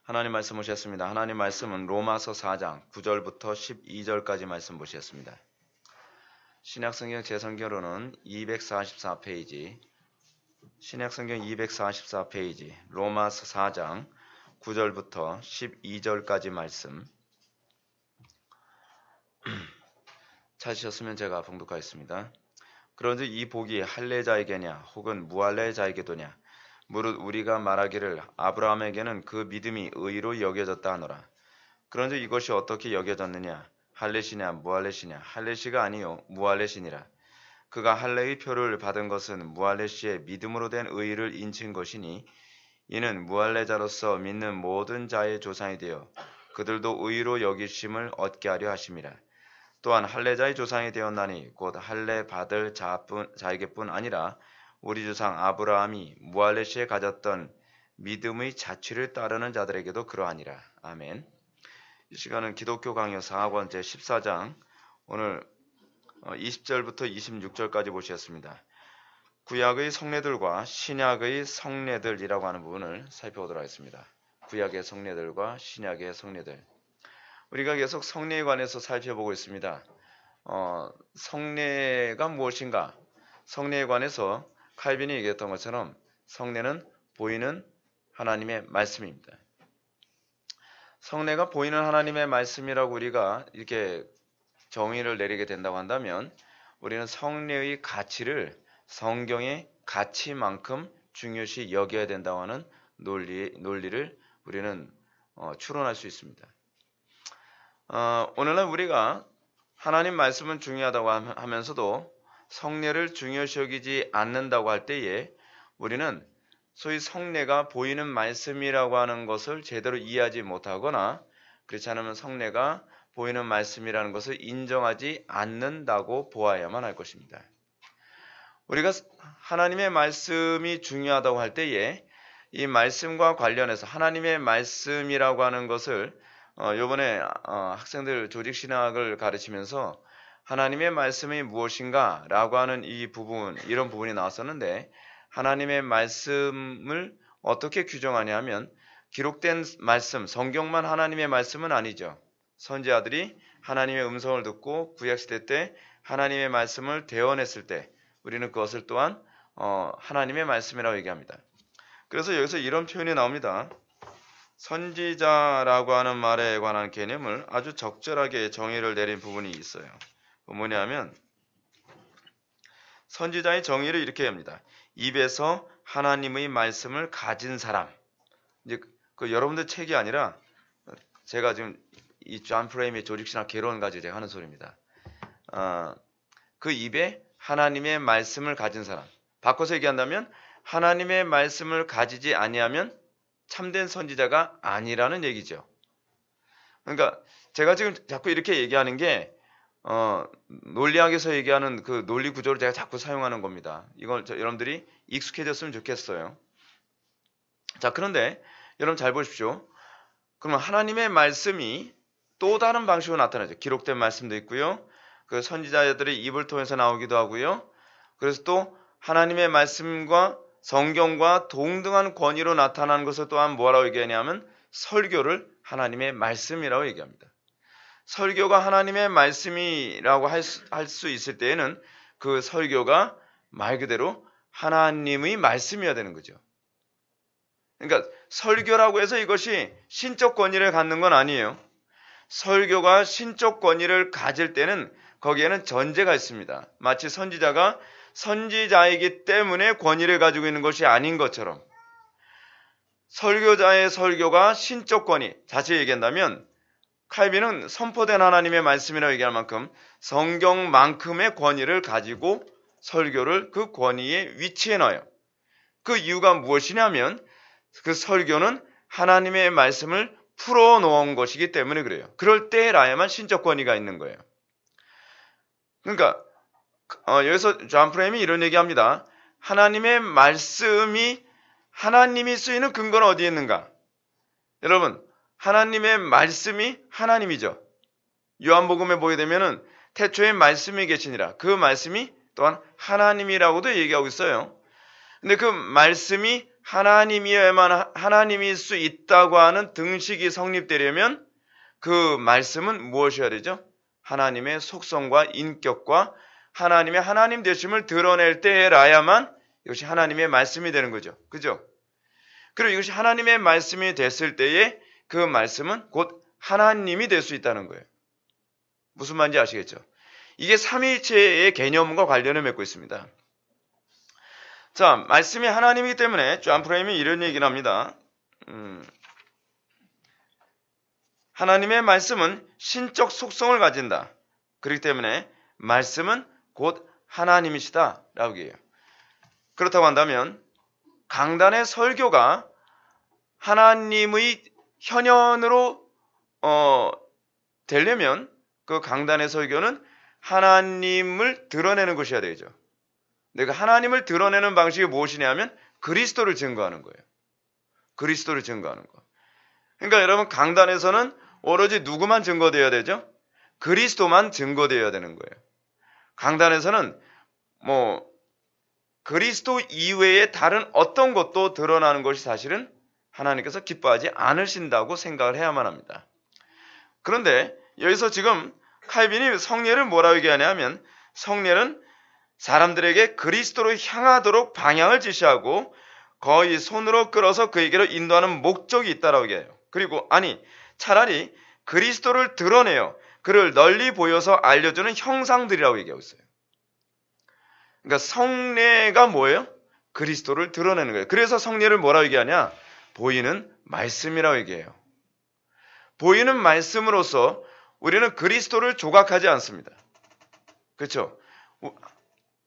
하나님 말씀 보셨습니다. 하나님 말씀은 로마서 4장 9절부터 12절까지 말씀 보셨습니다. 신약성경 제성경으로는 244페이지, 신약성경 244페이지, 로마서 4장 9절부터 12절까지 말씀 찾으셨으면 제가 봉독하겠습니다. 그런즉 이 복이 할례자에게냐 혹은 무할례자에게도냐 무릇 우리가 말하기를 아브라함에게는 그 믿음이 의로 여겨졌다 하노라. 그런즉 이것이 어떻게 여겨졌느냐 할례시냐 무할례시냐 할례시가 아니요 무할례시니라. 그가 할례의 표를 받은 것은 무할례시의 믿음으로 된 의를 인친 것이니 이는 무할례자로서 믿는 모든 자의 조상이 되어 그들도 의로 여기심을 얻게 하려 하심이라. 또한 할례자의 조상이 되었나니 곧 할례 받을 자에게뿐 아니라 우리 조상 아브라함이 무할례시에 가졌던 믿음의 자취를 따르는 자들에게도 그러하니라. 아멘. 이 시간은 기독교 강요 4학원 제14장 오늘 20절부터 26절까지 보셨습니다. 구약의 성례들과 신약의 성례들이라고 하는 부분을 살펴보도록 하겠습니다. 구약의 성례들과 신약의 성례들. 우리가 계속 성례에 관해서 살펴보고 있습니다. 성례가 무엇인가? 성례에 관해서 칼빈이 얘기했던 것처럼 성례는 보이는 하나님의 말씀입니다. 성례가 보이는 하나님의 말씀이라고 우리가 이렇게 정의를 내리게 된다고 한다면 우리는 성례의 가치를 성경의 가치만큼 중요시 여겨야 된다고 하는 논리를 우리는 추론할 수 있습니다. 오늘날 우리가 하나님 말씀은 중요하다고 하면서도 성례를 중요시 여기지 않는다고 할 때에 우리는 소위 성례가 보이는 말씀이라고 하는 것을 제대로 이해하지 못하거나 그렇지 않으면 성례가 보이는 말씀이라는 것을 인정하지 않는다고 보아야만 할 것입니다. 우리가 하나님의 말씀이 중요하다고 할 때에 이 말씀과 관련해서 하나님의 말씀이라고 하는 것을 요번에 학생들 조직신학을 가르치면서 하나님의 말씀이 무엇인가 라고 하는 이런 부분이 나왔었는데 하나님의 말씀을 어떻게 규정하냐 하면 기록된 말씀, 성경만 하나님의 말씀은 아니죠. 선지자들이 하나님의 음성을 듣고 구약시대 때 하나님의 말씀을 대언했을 때 우리는 그것을 또한 하나님의 말씀이라고 얘기합니다. 그래서 여기서 이런 표현이 나옵니다. 선지자라고 하는 말에 관한 개념을 아주 적절하게 정의를 내린 부분이 있어요. 뭐냐면 선지자의 정의를 이렇게 합니다. 입에서 하나님의 말씀을 가진 사람. 이제 그 여러분들 책이 아니라 제가 지금 이 존 프레임의 조직신학 개론 가지고 제가 하는 소리입니다. 그 입에 하나님의 말씀을 가진 사람. 바꿔서 얘기한다면 하나님의 말씀을 가지지 아니하면 참된 선지자가 아니라는 얘기죠. 그러니까 제가 지금 자꾸 이렇게 얘기하는 게 논리학에서 얘기하는 그 논리 구조를 제가 자꾸 사용하는 겁니다. 이걸 여러분들이 익숙해졌으면 좋겠어요. 자, 그런데 여러분 잘 보십시오. 그러면 하나님의 말씀이 또 다른 방식으로 나타나죠. 기록된 말씀도 있고요. 그 선지자들의 입을 통해서 나오기도 하고요. 그래서 또 하나님의 말씀과 성경과 동등한 권위로 나타나는 것을 또한 뭐라고 얘기하냐면 설교를 하나님의 말씀이라고 얘기합니다. 설교가 하나님의 말씀이라고 할 수 있을 때에는 그 설교가 말 그대로 하나님의 말씀이어야 되는 거죠. 그러니까 설교라고 해서 이것이 신적 권위를 갖는 건 아니에요. 설교가 신적 권위를 가질 때는 거기에는 전제가 있습니다. 마치 선지자가 선지자이기 때문에 권위를 가지고 있는 것이 아닌 것처럼 설교자의 설교가 신적 권위, 자세히 얘기한다면 칼빈은 선포된 하나님의 말씀이라고 얘기할 만큼 성경만큼의 권위를 가지고 설교를 그 권위의 위치에 넣어요. 그 이유가 무엇이냐면 그 설교는 하나님의 말씀을 풀어놓은 것이기 때문에 그래요. 그럴 때라야만 신적 권위가 있는 거예요. 그러니까 여기서 존 프레임이 이런 얘기합니다. 하나님의 말씀이 하나님이 쓰이는 근거는 어디에 있는가? 여러분, 하나님의 말씀이 하나님이죠. 요한복음에 보게 되면은 태초에 말씀이 계시니라. 그 말씀이 또한 하나님이라고도 얘기하고 있어요. 근데 그 말씀이 하나님이어야만 하나님일 수 있다고 하는 등식이 성립되려면 그 말씀은 무엇이어야 되죠? 하나님의 속성과 인격과 하나님의 하나님 되심을 드러낼 때라야만 이것이 하나님의 말씀이 되는 거죠. 그죠? 그리고 이것이 하나님의 말씀이 됐을 때에 그 말씀은 곧 하나님이 될 수 있다는 거예요. 무슨 말인지 아시겠죠? 이게 삼위일체의 개념과 관련을 맺고 있습니다. 자, 말씀이 하나님이기 때문에 존 프레임이 이런 얘기를 합니다. 하나님의 말씀은 신적 속성을 가진다. 그렇기 때문에 말씀은 곧 하나님이시다 라고 얘기해요. 그렇다고 한다면 강단의 설교가 하나님의 현현으로 되려면 그 강단의 설교는 하나님을 드러내는 것이어야 되죠. 내가 하나님을 드러내는 방식이 무엇이냐면 그리스도를 증거하는 거예요. 그리스도를 증거하는 거. 그러니까 여러분 강단에서는 오로지 누구만 증거되어야 되죠? 그리스도만 증거되어야 되는 거예요. 강단에서는 그리스도 이외에 다른 어떤 것도 드러나는 것이 사실은 하나님께서 기뻐하지 않으신다고 생각을 해야만 합니다. 그런데 여기서 지금 칼빈이 성례를 뭐라고 얘기하냐면 성례는 사람들에게 그리스도로 향하도록 방향을 지시하고 거의 손으로 끌어서 그에게로 인도하는 목적이 있다라고 얘기해요. 그리고 차라리 그리스도를 드러내요. 그를 널리 보여서 알려주는 형상들이라고 얘기하고 있어요. 그러니까 성례가 뭐예요? 그리스도를 드러내는 거예요. 그래서 성례를 뭐라고 얘기하냐? 보이는 말씀이라고 얘기해요. 보이는 말씀으로써 우리는 그리스도를 조각하지 않습니다. 그렇죠?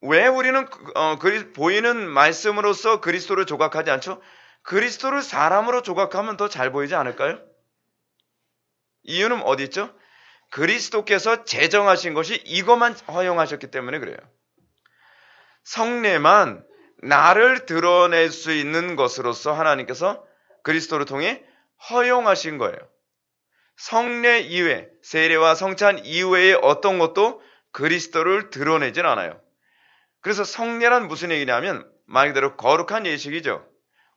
왜 우리는 보이는 말씀으로써 그리스도를 조각하지 않죠? 그리스도를 사람으로 조각하면 더 잘 보이지 않을까요? 이유는 어디 있죠? 그리스도께서 제정하신 것이 이것만 허용하셨기 때문에 그래요. 성례만 나를 드러낼 수 있는 것으로서 하나님께서 그리스도를 통해 허용하신 거예요. 성례 이외, 세례와 성찬 이외의 어떤 것도 그리스도를 드러내진 않아요. 그래서 성례란 무슨 얘기냐면 말 그대로 거룩한 예식이죠.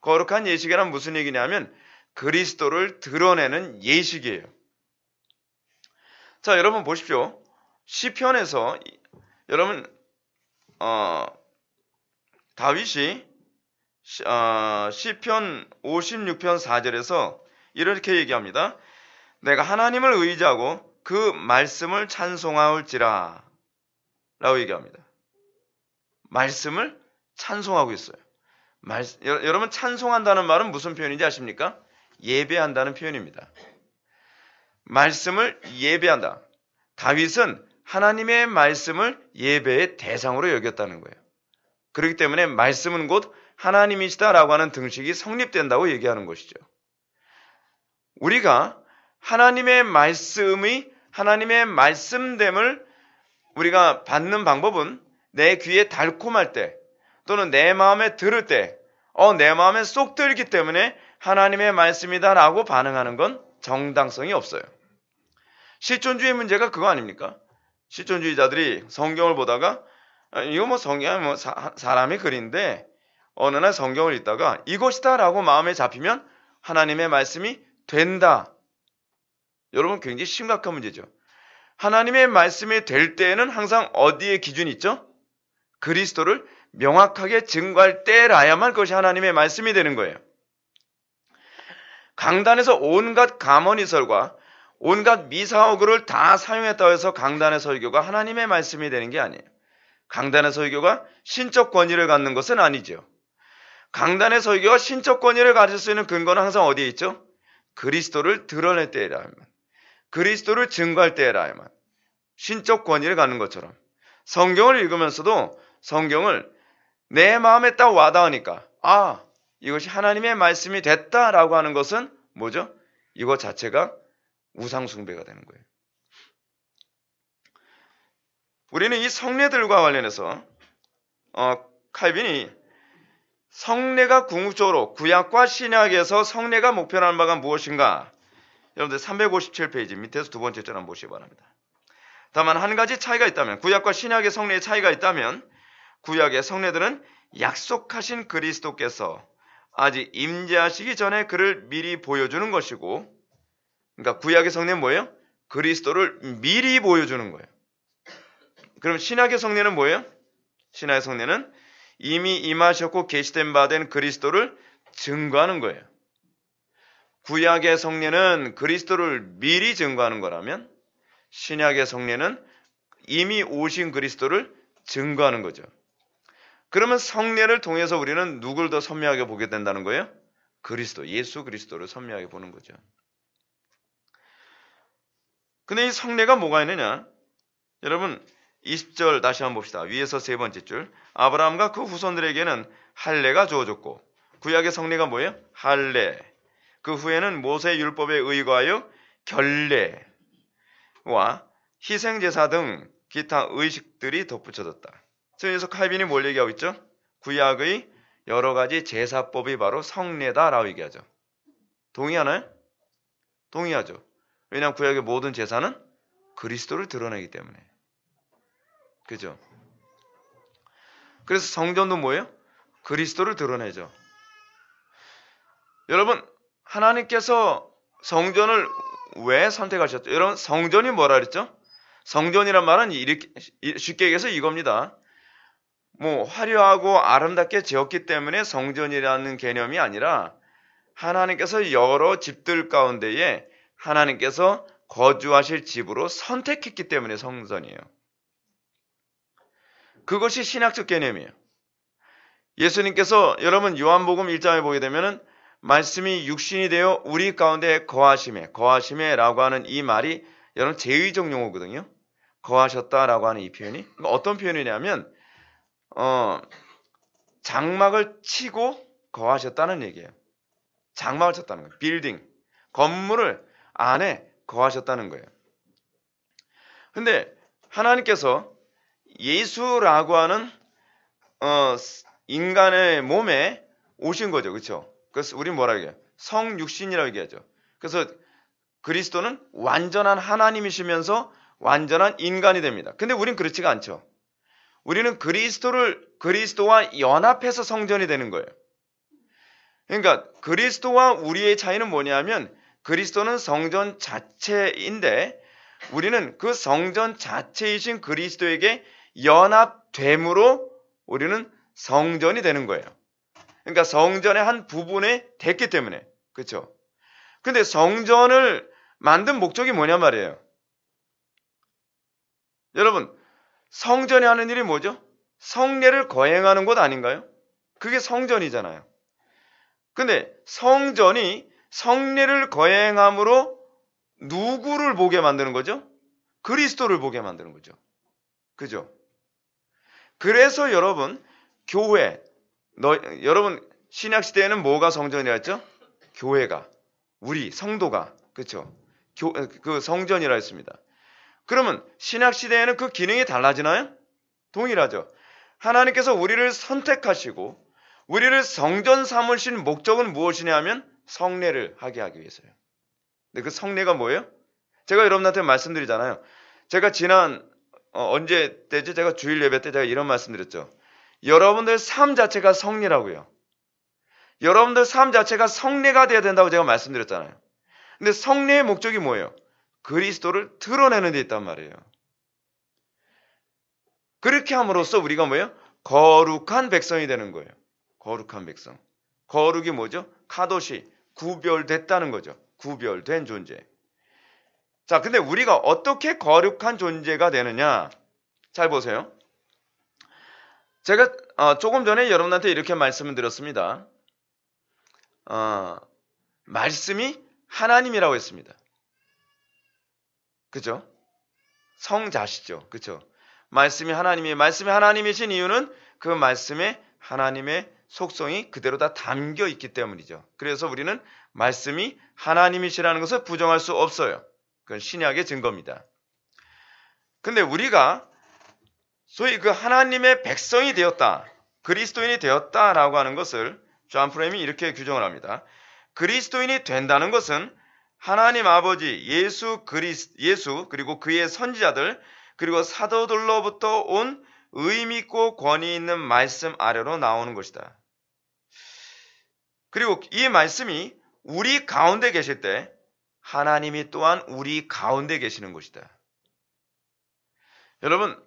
거룩한 예식이란 무슨 얘기냐면 그리스도를 드러내는 예식이에요. 자, 여러분 보십시오. 시편에서 여러분 다윗이 시편 56편 4절에서 이렇게 얘기합니다. 내가 하나님을 의지하고 그 말씀을 찬송하올지라 라고 얘기합니다. 말씀을 찬송하고 있어요. 여러분 찬송한다는 말은 무슨 표현인지 아십니까? 예배한다는 표현입니다. 말씀을 예배한다. 다윗은 하나님의 말씀을 예배의 대상으로 여겼다는 거예요. 그렇기 때문에 말씀은 곧 하나님이시다라고 하는 등식이 성립된다고 얘기하는 것이죠. 우리가 하나님의 말씀됨을 우리가 받는 방법은 내 귀에 달콤할 때 또는 내 마음에 들을 때 내 마음에 쏙 들기 때문에 하나님의 말씀이다라고 반응하는 건 정당성이 없어요. 실존주의 문제가 그거 아닙니까? 실존주의자들이 성경을 보다가 이거 성경은 사람의 글인데 어느 날 성경을 읽다가 이것이다라고 마음에 잡히면 하나님의 말씀이 된다. 여러분 굉장히 심각한 문제죠. 하나님의 말씀이 될 때에는 항상 어디에 기준이 있죠? 그리스도를 명확하게 증거할 때라야만 그것이 하나님의 말씀이 되는 거예요. 강단에서 온갖 감언이설과 온갖 미사오글을 다 사용했다고 해서 강단의 설교가 하나님의 말씀이 되는 게 아니에요. 강단의 설교가 신적 권위를 갖는 것은 아니죠. 강단의 설교가 신적 권위를 가질 수 있는 근거는 항상 어디에 있죠? 그리스도를 드러낼 때라야만, 그리스도를 증거할 때라야만, 신적 권위를 갖는 것처럼 성경을 읽으면서도 성경을 내 마음에 딱 와닿으니까 이것이 하나님의 말씀이 됐다라고 하는 것은 뭐죠? 이것 자체가 우상숭배가 되는 거예요. 우리는 이 성례들과 관련해서 칼빈이 성례가 궁극적으로 구약과 신약에서 성례가 목표하는 바가 무엇인가? 여러분들 357페이지 밑에서 두 번째 줄 한번 보시기 바랍니다. 다만 한 가지 차이가 있다면, 구약과 신약의 성례의 차이가 있다면 구약의 성례들은 약속하신 그리스도께서 아직 임재하시기 전에 그를 미리 보여주는 것이고, 그러니까 구약의 성례는 뭐예요? 그리스도를 미리 보여주는 거예요. 그럼 신약의 성례는 뭐예요? 신약의 성례는 이미 임하셨고 계시된 바 된 그리스도를 증거하는 거예요. 구약의 성례는 그리스도를 미리 증거하는 거라면 신약의 성례는 이미 오신 그리스도를 증거하는 거죠. 그러면 성례를 통해서 우리는 누굴 더 선명하게 보게 된다는 거예요? 그리스도, 예수 그리스도를 선명하게 보는 거죠. 근데 이 성례가 뭐가 있느냐? 여러분 20절 다시 한번 봅시다. 위에서 세 번째 줄. 아브라함과 그 후손들에게는 할례가 주어졌고, 구약의 성례가 뭐예요? 할례. 그 후에는 모세의 율법에 의거하여 결례와 희생제사 등 기타 의식들이 덧붙여졌다. 여기서 칼빈이 뭘 얘기하고 있죠? 구약의 여러 가지 제사법이 바로 성례다라고 얘기하죠. 동의하나요? 동의하죠. 왜냐하면 구약의 모든 제사는 그리스도를 드러내기 때문에. 그죠? 그래서 성전도 뭐예요? 그리스도를 드러내죠. 여러분, 하나님께서 성전을 왜 선택하셨죠? 여러분, 성전이 뭐라 그랬죠? 성전이란 말은 이렇게 쉽게 얘기해서 이겁니다. 뭐 화려하고 아름답게 지었기 때문에 성전이라는 개념이 아니라 하나님께서 여러 집들 가운데에 하나님께서 거주하실 집으로 선택했기 때문에 성전이에요. 그것이 신학적 개념이에요. 예수님께서 여러분 요한복음 1장에 보게 되면은 말씀이 육신이 되어 우리 가운데 거하심에라고 하는 이 말이 여러분 제의적 용어거든요. 거하셨다라고 하는 이 표현이 어떤 표현이냐면 장막을 치고 거하셨다는 얘기예요. 장막을 쳤다는 거예요. 빌딩, 건물을 안에 거하셨다는 거예요. 근데 하나님께서 예수라고 하는 인간의 몸에 오신 거죠. 그렇죠? 그래서 우리 뭐라 그래요? 성육신이라고 얘기하죠. 그래서 그리스도는 완전한 하나님이시면서 완전한 인간이 됩니다. 근데 우린 그렇지가 않죠. 우리는 그리스도와 연합해서 성전이 되는 거예요. 그러니까 그리스도와 우리의 차이는 뭐냐면 그리스도는 성전 자체인데 우리는 그 성전 자체이신 그리스도에게 연합됨으로 우리는 성전이 되는 거예요. 그러니까 성전의 한 부분에 됐기 때문에. 그렇죠? 근데 성전을 만든 목적이 뭐냐 말이에요. 여러분, 성전이 하는 일이 뭐죠? 성례를 거행하는 곳 아닌가요? 그게 성전이잖아요. 근데 성전이 성례를 거행함으로 누구를 보게 만드는 거죠? 그리스도를 보게 만드는 거죠. 그죠? 그래서 여러분, 교회, 여러분, 신약시대에는 뭐가 성전이라 했죠? 교회가, 우리, 성도가, 그쵸? 그 성전이라 했습니다. 그러면 신약시대에는 그 기능이 달라지나요? 동일하죠. 하나님께서 우리를 선택하시고 우리를 성전 삼으신 목적은 무엇이냐 하면 성례를 하게 하기 위해서요. 근데 그 성례가 뭐예요? 제가 여러분한테 말씀드리잖아요. 제가 지난 언제 때지? 제가 주일 예배 때 제가 이런 말씀드렸죠. 여러분들 삶 자체가 성례라고요. 여러분들 삶 자체가 성례가 되어야 된다고 제가 말씀드렸잖아요. 근데 성례의 목적이 뭐예요? 그리스도를 드러내는 데 있단 말이에요. 그렇게 함으로써 우리가 뭐예요? 거룩한 백성이 되는 거예요. 거룩한 백성. 거룩이 뭐죠? 카도시, 구별됐다는 거죠. 구별된 존재. 자, 근데 우리가 어떻게 거룩한 존재가 되느냐? 잘 보세요. 제가 조금 전에 여러분한테 이렇게 말씀을 드렸습니다. 말씀이 하나님이라고 했습니다. 그죠? 성자시죠. 그죠? 말씀이 하나님이신 이유는 그 말씀에 하나님의 속성이 그대로 다 담겨 있기 때문이죠. 그래서 우리는 말씀이 하나님이시라는 것을 부정할 수 없어요. 그건 신약의 증거입니다. 근데 우리가 소위 그 하나님의 백성이 되었다, 그리스도인이 되었다라고 하는 것을 존 프레임이 이렇게 규정을 합니다. 그리스도인이 된다는 것은 하나님 아버지 예수 그리고 그의 선지자들 그리고 사도들로부터 온 의미 있고 권위 있는 말씀 아래로 나오는 것이다. 그리고 이 말씀이 우리 가운데 계실 때 하나님이 또한 우리 가운데 계시는 것이다. 여러분,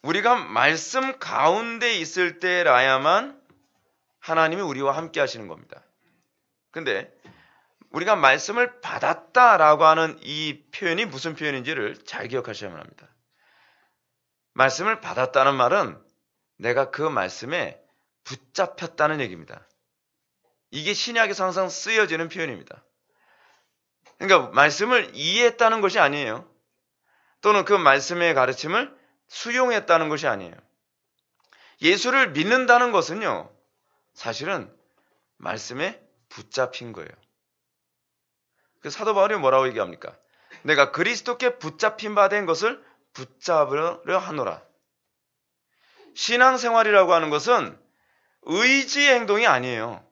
우리가 말씀 가운데 있을 때라야만 하나님이 우리와 함께 하시는 겁니다. 근데 우리가 말씀을 받았다라고 하는 이 표현이 무슨 표현인지를 잘 기억하셔야만 합니다. 말씀을 받았다는 말은 내가 그 말씀에 붙잡혔다는 얘기입니다. 이게 신약에서 항상 쓰여지는 표현입니다. 그러니까 말씀을 이해했다는 것이 아니에요. 또는 그 말씀의 가르침을 수용했다는 것이 아니에요. 예수를 믿는다는 것은요, 사실은 말씀에 붙잡힌 거예요. 그래서 사도 바울이 뭐라고 얘기합니까? 내가 그리스도께 붙잡힌 바 된 것을 붙잡으려 하노라. 신앙생활이라고 하는 것은 의지의 행동이 아니에요.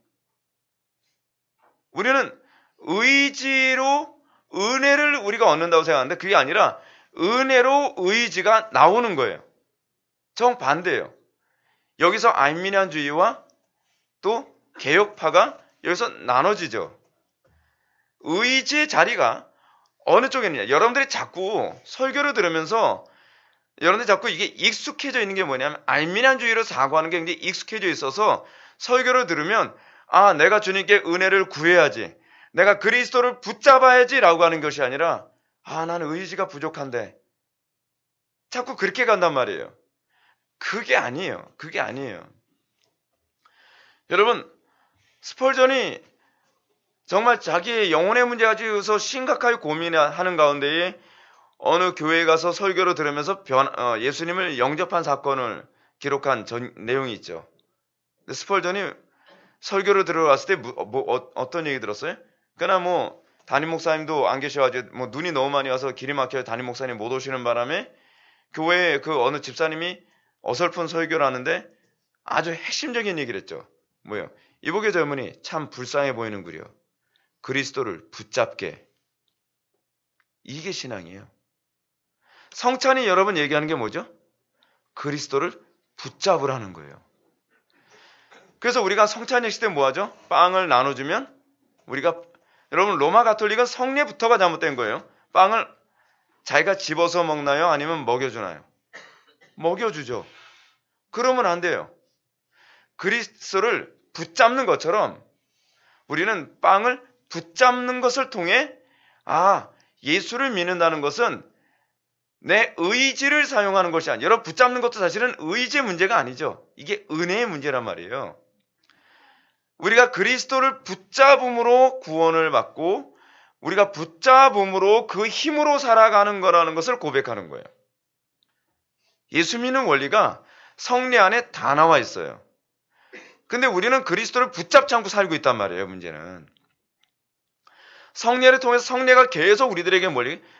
우리는 의지로 은혜를 우리가 얻는다고 생각하는데 그게 아니라 은혜로 의지가 나오는 거예요. 정반대예요. 여기서 안미니안주의와 또 개혁파가 여기서 나눠지죠. 의지의 자리가 어느 쪽에 있느냐. 여러분들이 자꾸 설교를 들으면서 여러분들이 자꾸 이게 익숙해져 있는 게 뭐냐면 안미니안주의로 사고하는 게 굉장히 익숙해져 있어서 설교를 들으면 아, 내가 주님께 은혜를 구해야지. 내가 그리스도를 붙잡아야지 라고 하는 것이 아니라 아, 나는 의지가 부족한데. 자꾸 그렇게 간단 말이에요. 그게 아니에요. 그게 아니에요. 여러분, 스펄전이 정말 자기의 영혼의 문제 가지고서 심각하게 고민하는 가운데에 어느 교회에 가서 설교를 들으면서 예수님을 영접한 사건을 기록한 내용이 있죠. 근데 스펄전이 설교를 들어갔을 때 어떤 얘기 들었어요? 그러나 담임 목사님도 안 계셔가지고 눈이 너무 많이 와서 길이 막혀서 담임 목사님 못 오시는 바람에 교회에 그 어느 집사님이 어설픈 설교를 하는데 아주 핵심적인 얘기를 했죠. 뭐요? 이복의 젊은이 참 불쌍해 보이는구려. 그리스도를 붙잡게. 이게 신앙이에요. 성찬이 여러분 얘기하는 게 뭐죠? 그리스도를 붙잡으라는 거예요. 그래서 우리가 성찬 예식 때 뭐하죠? 빵을 나눠주면 여러분 로마 가톨릭은 성례부터가 잘못된 거예요. 빵을 자기가 집어서 먹나요? 아니면 먹여주나요? 먹여주죠. 그러면 안 돼요. 그리스도를 붙잡는 것처럼 우리는 빵을 붙잡는 것을 통해 예수를 믿는다는 것은 내 의지를 사용하는 것이 아니에요. 여러분 붙잡는 것도 사실은 의지의 문제가 아니죠. 이게 은혜의 문제란 말이에요. 우리가 그리스도를 붙잡음으로 구원을 받고 우리가 붙잡음으로 그 힘으로 살아가는 거라는 것을 고백하는 거예요. 예수 믿는 원리가 성례 안에 다 나와 있어요. 근데 우리는 그리스도를 붙잡지 않고 살고 있단 말이에요. 문제는. 성례를 통해서 성례가 계속 우리들에게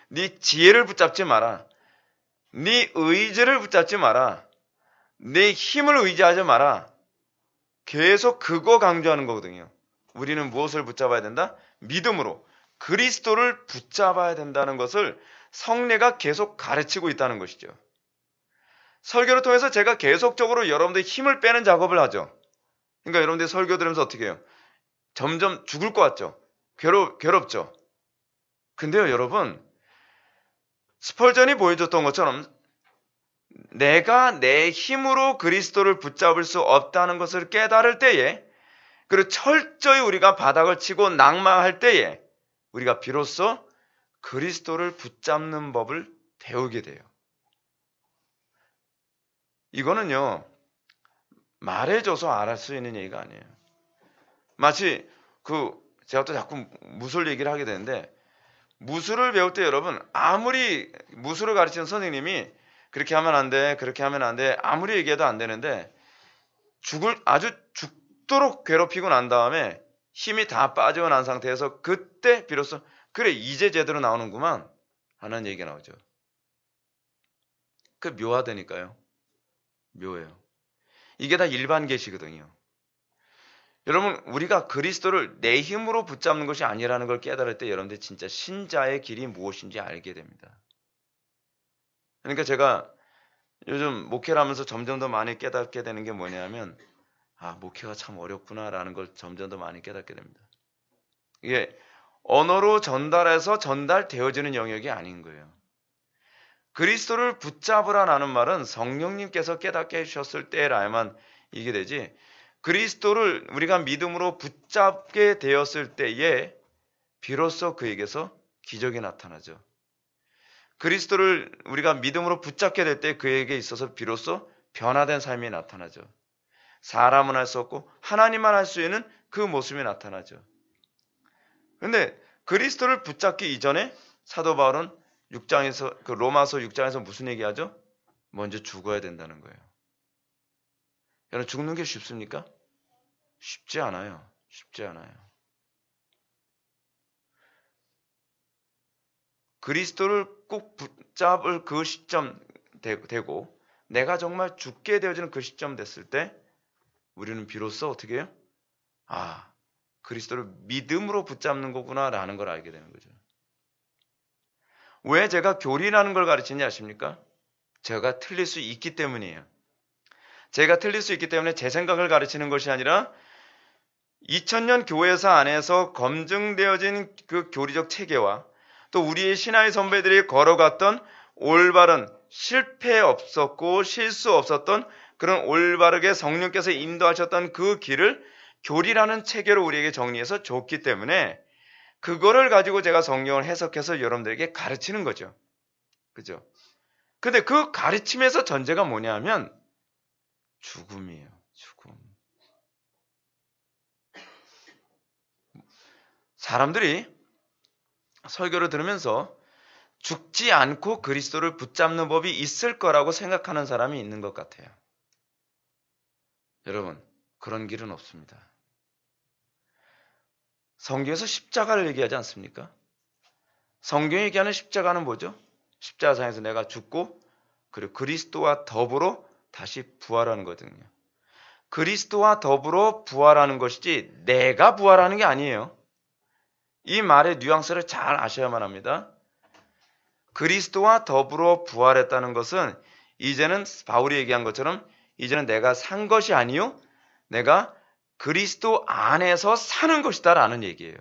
네 지혜를 붙잡지 마라. 네 의지를 붙잡지 마라. 네 힘을 의지하지 마라. 계속 그거 강조하는 거거든요. 우리는 무엇을 붙잡아야 된다? 믿음으로 그리스도를 붙잡아야 된다는 것을 성례가 계속 가르치고 있다는 것이죠. 설교를 통해서 제가 계속적으로 여러분들의 힘을 빼는 작업을 하죠. 그러니까 여러분들이 설교 들으면서 어떻게 해요? 점점 죽을 것 같죠? 괴롭죠? 근데요, 여러분, 스펄전이 보여줬던 것처럼 내가 내 힘으로 그리스도를 붙잡을 수 없다는 것을 깨달을 때에, 그리고 철저히 우리가 바닥을 치고 낙마할 때에 우리가 비로소 그리스도를 붙잡는 법을 배우게 돼요. 이거는요, 말해줘서 알을 수 있는 얘기가 아니에요. 마치 제가 또 자꾸 무술 얘기를 하게 되는데, 무술을 배울 때 여러분, 아무리 무술을 가르치는 선생님이 그렇게 하면 안 돼, 그렇게 하면 안 돼, 아무리 얘기해도 안 되는데, 아주 죽도록 괴롭히고 난 다음에 힘이 다 빠지고 난 상태에서 그때 비로소, 그래, 이제 제대로 나오는구만 하는 얘기가 나오죠. 그 묘하다니까요. 묘해요. 이게 다 일반 계시거든요. 여러분, 우리가 그리스도를 내 힘으로 붙잡는 것이 아니라는 걸 깨달을 때 여러분들 진짜 신자의 길이 무엇인지 알게 됩니다. 그러니까 제가 요즘 목회를 하면서 점점 더 많이 깨닫게 되는 게 뭐냐면, 목회가 참 어렵구나라는 걸 점점 더 많이 깨닫게 됩니다. 이게 언어로 전달해서 전달되어지는 영역이 아닌 거예요. 그리스도를 붙잡으라는 말은 성령님께서 깨닫게 해주셨을 때라야만 이게 되지, 그리스도를 우리가 믿음으로 붙잡게 되었을 때에 비로소 그에게서 기적이 나타나죠. 그리스도를 우리가 믿음으로 붙잡게 될 때 그에게 있어서 비로소 변화된 삶이 나타나죠. 사람은 할 수 없고 하나님만 할 수 있는 그 모습이 나타나죠. 그런데 그리스도를 붙잡기 이전에 사도 바울은 6장에서 로마서 6장에서 무슨 얘기하죠? 먼저 죽어야 된다는 거예요. 여러분, 죽는 게 쉽습니까? 쉽지 않아요. 쉽지 않아요. 그리스도를 꼭 붙잡을 그 시점 되고 내가 정말 죽게 되어지는 그 시점 됐을 때 우리는 비로소 어떻게 해요? 그리스도를 믿음으로 붙잡는 거구나라는 걸 알게 되는 거죠. 왜 제가 교리라는 걸 가르치는지 아십니까? 제가 틀릴 수 있기 때문이에요. 제가 틀릴 수 있기 때문에 제 생각을 가르치는 것이 아니라 2000년 교회사 안에서 검증되어진 그 교리적 체계와 또 우리의 신화의 선배들이 걸어갔던 올바른, 실패 없었고 실수 없었던 그런 올바르게 성령께서 인도하셨던 그 길을 교리라는 체계로 우리에게 정리해서 줬기 때문에 그거를 가지고 제가 성경을 해석해서 여러분들에게 가르치는 거죠. 그죠? 근데 그 가르침에서 전제가 뭐냐 하면 죽음이에요. 죽음. 사람들이 설교를 들으면서 죽지 않고 그리스도를 붙잡는 법이 있을 거라고 생각하는 사람이 있는 것 같아요. 여러분, 그런 길은 없습니다. 성경에서 십자가를 얘기하지 않습니까? 성경이 얘기하는 십자가는 뭐죠? 십자가상에서 내가 죽고 그리고 그리스도와 더불어 다시 부활하는 거거든요. 그리스도와 더불어 부활하는 것이지 내가 부활하는 게 아니에요. 이 말의 뉘앙스를 잘 아셔야만 합니다. 그리스도와 더불어 부활했다는 것은 이제는 바울이 얘기한 것처럼 이제는 내가 산 것이 아니요 내가 그리스도 안에서 사는 것이다 라는 얘기예요.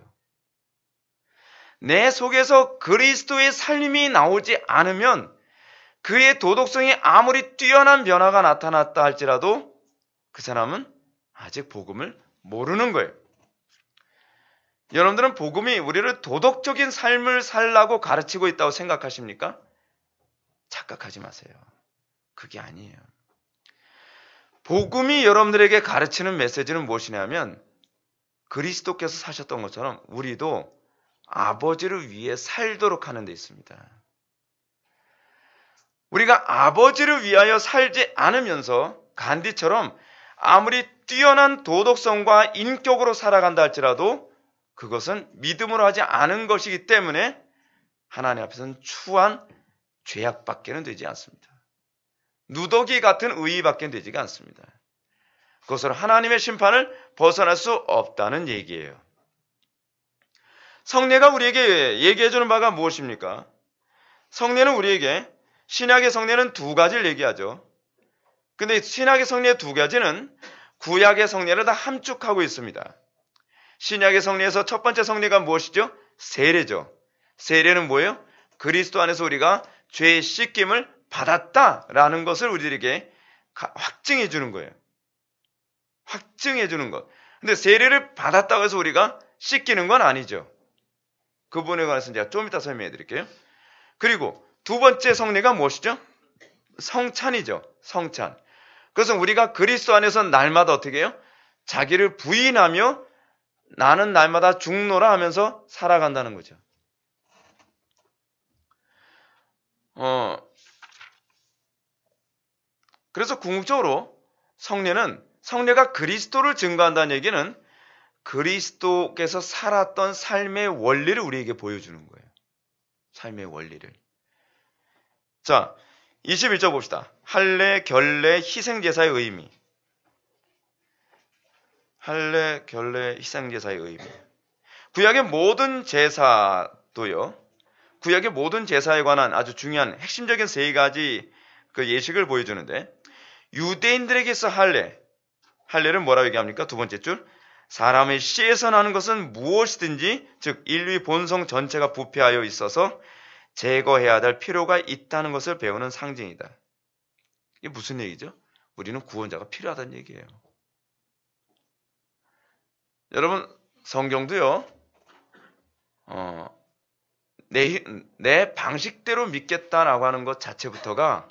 내 속에서 그리스도의 살림이 나오지 않으면 그의 도덕성이 아무리 뛰어난 변화가 나타났다 할지라도 그 사람은 아직 복음을 모르는 거예요. 여러분들은 복음이 우리를 도덕적인 삶을 살라고 가르치고 있다고 생각하십니까? 착각하지 마세요. 그게 아니에요. 복음이 여러분들에게 가르치는 메시지는 무엇이냐면 그리스도께서 사셨던 것처럼 우리도 아버지를 위해 살도록 하는 데 있습니다. 우리가 아버지를 위하여 살지 않으면서 간디처럼 아무리 뛰어난 도덕성과 인격으로 살아간다 할지라도 그것은 믿음으로 하지 않은 것이기 때문에 하나님 앞에서는 추한 죄악밖에는 되지 않습니다. 누더기 같은 의의밖에 되지가 않습니다. 그것으로 하나님의 심판을 벗어날 수 없다는 얘기예요. 성례가 우리에게 얘기해 주는 바가 무엇입니까? 성례는 우리에게 신약의 성례는 두 가지를 얘기하죠. 근데 신약의 성례 두 가지는 구약의 성례를 다 함축하고 있습니다. 신약의 성례에서 첫 번째 성례가 무엇이죠? 세례죠. 세례는 뭐예요? 그리스도 안에서 우리가 죄의 씻김을 받았다라는 것을 우리들에게 확증해 주는 거예요. 확증해 주는 것. 근데 세례를 받았다고 해서 우리가 씻기는 건 아니죠. 그 부분에 관해서 제가 좀 이따 설명해 드릴게요. 그리고 두 번째 성례가 무엇이죠? 성찬이죠. 성찬. 그래서 우리가 그리스도 안에서 날마다 어떻게 해요? 자기를 부인하며 나는 날마다 죽노라 하면서 살아간다는 거죠. 그래서 궁극적으로 성례가 그리스도를 증거한다는 얘기는 그리스도께서 살았던 삶의 원리를 우리에게 보여주는 거예요. 삶의 원리를. 자, 21절 봅시다. 할례, 결례, 희생제사의 의미. 할례, 결례, 희생제사의 의미. 구약의 모든 제사도요. 구약의 모든 제사에 관한 아주 중요한 핵심적인 세 가지 그 예식을 보여주는데 유대인들에게 있어 할례를 뭐라고 얘기합니까? 두 번째 줄. 사람의 씨에서 나는 것은 무엇이든지 즉 인류의 본성 전체가 부패하여 있어서 제거해야 될 필요가 있다는 것을 배우는 상징이다. 이게 무슨 얘기죠? 우리는 구원자가 필요하다는 얘기예요. 여러분 성경도요. 내 방식대로 믿겠다라고 하는 것 자체부터가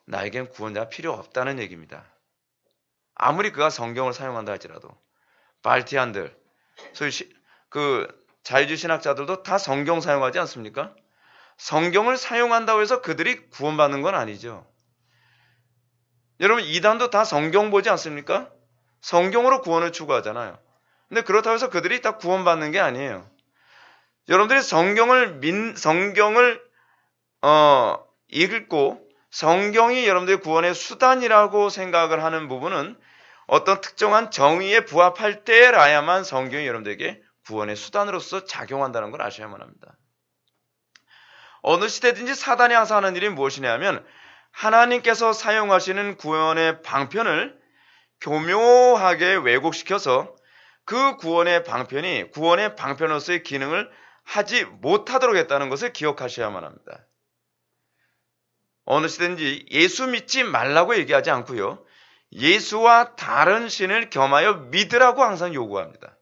나에겐 구원자가 필요 없다는 얘기입니다. 아무리 그가 성경을 사용한다 할지라도 발티안들, 소위 그 자유주의 신학자들도 다 성경 사용하지 않습니까? 성경을 사용한다고 해서 그들이 구원받는 건 아니죠. 여러분 이단도 다 성경 보지 않습니까? 성경으로 구원을 추구하잖아요. 근데 그렇다고 해서 그들이 다 구원받는 게 아니에요. 여러분들이 성경을 읽고 성경이 여러분들의 구원의 수단이라고 생각을 하는 부분은 어떤 특정한 정의에 부합할 때라야만 성경이 여러분들에게 구원의 수단으로서 작용한다는 걸 아셔야만 합니다. 어느 시대든지 사단이 항상 하는 일이 무엇이냐 하면 하나님께서 사용하시는 구원의 방편을 교묘하게 왜곡시켜서 그 구원의 방편이 구원의 방편으로서의 기능을 하지 못하도록 했다는 것을 기억하셔야만 합니다. 어느 시든지 예수 믿지 말라고 얘기하지 않고요. 예수와 다른 신을 겸하여 믿으라고 항상 요구합니다.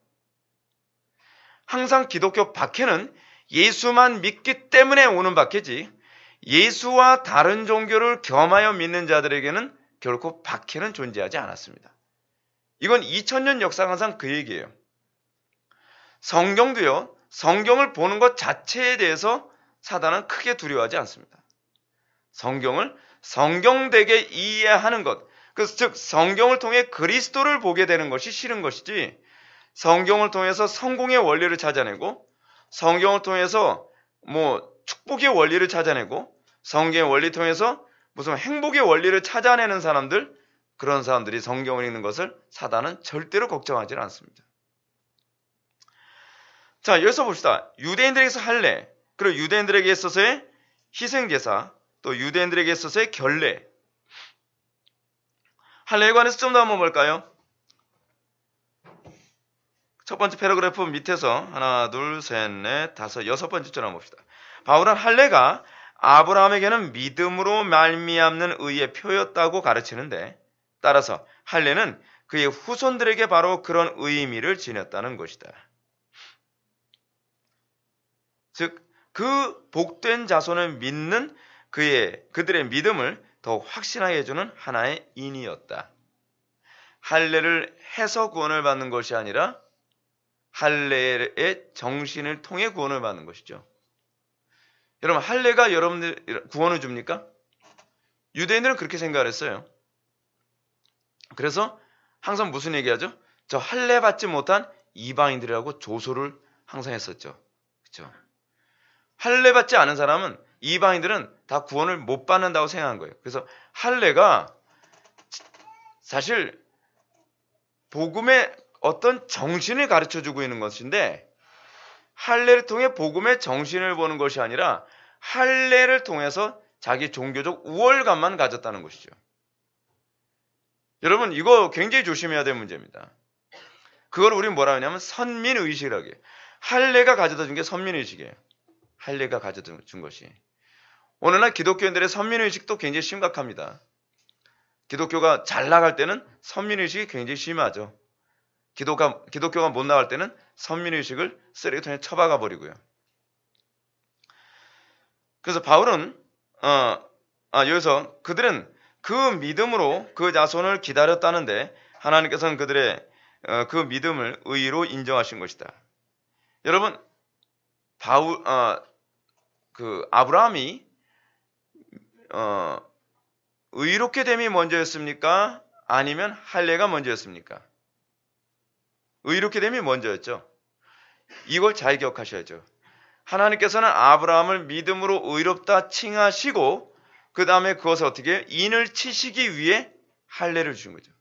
항상 기독교 박해는 예수만 믿기 때문에 오는 박해지 예수와 다른 종교를 겸하여 믿는 자들에게는 결코 박해는 존재하지 않았습니다. 이건 2000년 역사가 항상 그 얘기예요. 성경도요. 성경을 보는 것 자체에 대해서 사단은 크게 두려워하지 않습니다. 성경을 성경되게 이해하는 것, 즉 성경을 통해 그리스도를 보게 되는 것이 싫은 것이지 성경을 통해서 성공의 원리를 찾아내고 성경을 통해서 축복의 원리를 찾아내고 성경의 원리 통해서 무슨 행복의 원리를 찾아내는 사람들, 그런 사람들이 성경을 읽는 것을 사단은 절대로 걱정하지 않습니다. 자, 여기서 봅시다. 유대인들에게서 할례, 그리고 유대인들에게 있어서의 희생제사, 또 유대인들에게 있어서의 결례. 할례에 관해서 좀 더 한번 볼까요? 첫 번째 패러그래프 밑에서 하나, 둘, 셋, 넷, 다섯, 여섯 번째 줄 한번 봅시다. 바울은 할례가 아브라함에게는 믿음으로 말미암는 의의 표였다고 가르치는데 따라서 할례는 그의 후손들에게 바로 그런 의미를 지녔다는 것이다. 즉, 그 복된 자손을 믿는 그들의 믿음을 더욱 확신하게 해주는 하나의 인이었다. 할례를 해서 구원을 받는 것이 아니라 할례의 정신을 통해 구원을 받는 것이죠. 여러분, 할례가 여러분들 구원을 줍니까? 유대인들은 그렇게 생각을 했어요. 그래서 항상 무슨 얘기하죠? 저 할례 받지 못한 이방인들이라고 조소를 항상 했었죠. 그렇죠? 할례 받지 않은 사람은 이방인들은 다 구원을 못 받는다고 생각한 거예요. 그래서 할례가 사실 복음의 어떤 정신을 가르쳐주고 있는 것인데 할례를 통해 복음의 정신을 보는 것이 아니라 할례를 통해서 자기 종교적 우월감만 가졌다는 것이죠. 여러분 이거 굉장히 조심해야 될 문제입니다. 그걸 우리는 뭐라 하냐면 선민의식이라고 해요. 할례가 가져다 준 게 선민의식이에요. 할례가 가져다 준 것이. 오늘날 기독교인들의 선민의식도 굉장히 심각합니다. 기독교가 잘 나갈 때는 선민의식이 굉장히 심하죠. 기독교가 못 나갈 때는 선민의식을 쓰레기통에 처박아 버리고요. 그래서 바울은 여기서 그들은 그 믿음으로 그 자손을 기다렸다는데 하나님께서는 그들의 그 믿음을 의로 인정하신 것이다. 여러분 아브라함이 의롭게 됨이 먼저였습니까? 아니면 할례가 먼저였습니까? 의롭게 됨이 먼저였죠. 이걸 잘 기억하셔야죠. 하나님께서는 아브라함을 믿음으로 의롭다 칭하시고 그 다음에 그것을 어떻게 인을 치시기 위해 할례를 주신 거죠.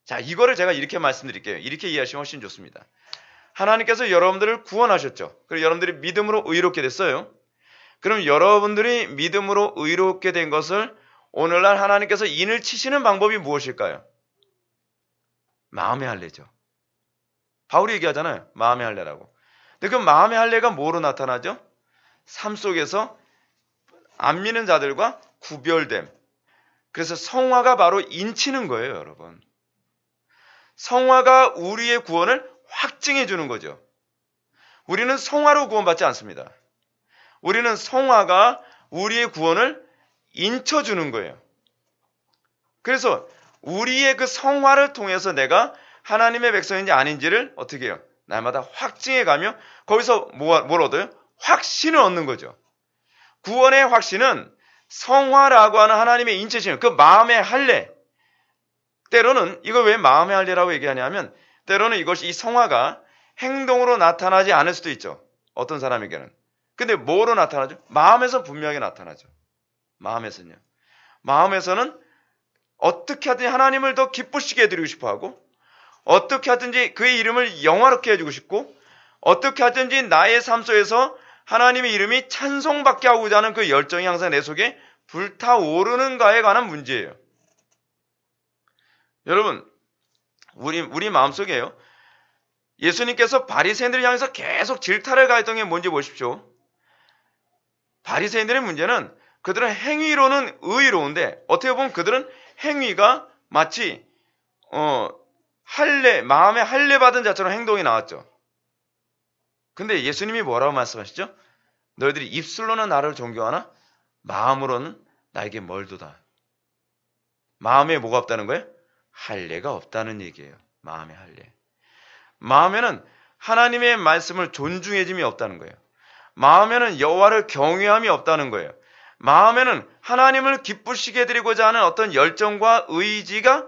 자, 이거를 제가 이렇게 말씀드릴게요. 이렇게 이해하시면 훨씬 좋습니다. 하나님께서 여러분들을 구원하셨죠. 그리고 여러분들이 믿음으로 의롭게 됐어요. 그럼 여러분들이 믿음으로 의롭게 된 것을 오늘날 하나님께서 인을 치시는 방법이 무엇일까요? 마음의 할례죠. 바울이 얘기하잖아요. 마음의 할례라고. 근데 그 마음의 할례가 뭐로 나타나죠? 삶 속에서 안 믿는 자들과 구별됨. 그래서 성화가 바로 인치는 거예요, 여러분. 성화가 우리의 구원을 확증해 주는 거죠. 우리는 성화로 구원받지 않습니다. 우리는 성화가 우리의 구원을 인쳐주는 거예요. 그래서 우리의 그 성화를 통해서 내가 하나님의 백성인지 아닌지를 어떻게 해요? 날마다 확증해 가며 거기서 뭘 얻어요? 확신을 얻는 거죠. 구원의 확신은 성화라고 하는 하나님의 인체심, 그 마음의 할례. 때로는 이걸 왜 마음의 할례라고 얘기하냐면 때로는 이것이 이 성화가 행동으로 나타나지 않을 수도 있죠. 어떤 사람에게는. 근데 뭐로 나타나죠? 마음에서 분명히 나타나죠. 마음에서는요. 마음에서는 어떻게 하든지 하나님을 더 기쁘시게 해드리고 싶어하고 어떻게 하든지 그의 이름을 영화롭게 해주고 싶고 어떻게 하든지 나의 삶 속에서 하나님의 이름이 찬송받게 하고자 하는 그 열정이 항상 내 속에 불타오르는가에 관한 문제예요. 여러분, 우리 마음속에요. 예수님께서 바리새인들을 향해서 계속 질타를 가했던 게 뭔지 보십시오. 바리새인들의 문제는 그들은 행위로는 의로운데 어떻게 보면 그들은 행위가 마치 마음에 할례 받은 자처럼 행동이 나왔죠. 근데 예수님이 뭐라고 말씀하시죠? 너희들이 입술로는 나를 존경하나 마음으로는 나에게 멀도다. 마음에 뭐가 없다는 거예요? 할례가 없다는 얘기예요. 마음의 할례. 마음에는 하나님의 말씀을 존중해짐이 없다는 거예요. 마음에는 여호와를 경외함이 없다는 거예요. 마음에는 하나님을 기쁘시게 해드리고자 하는 어떤 열정과 의지가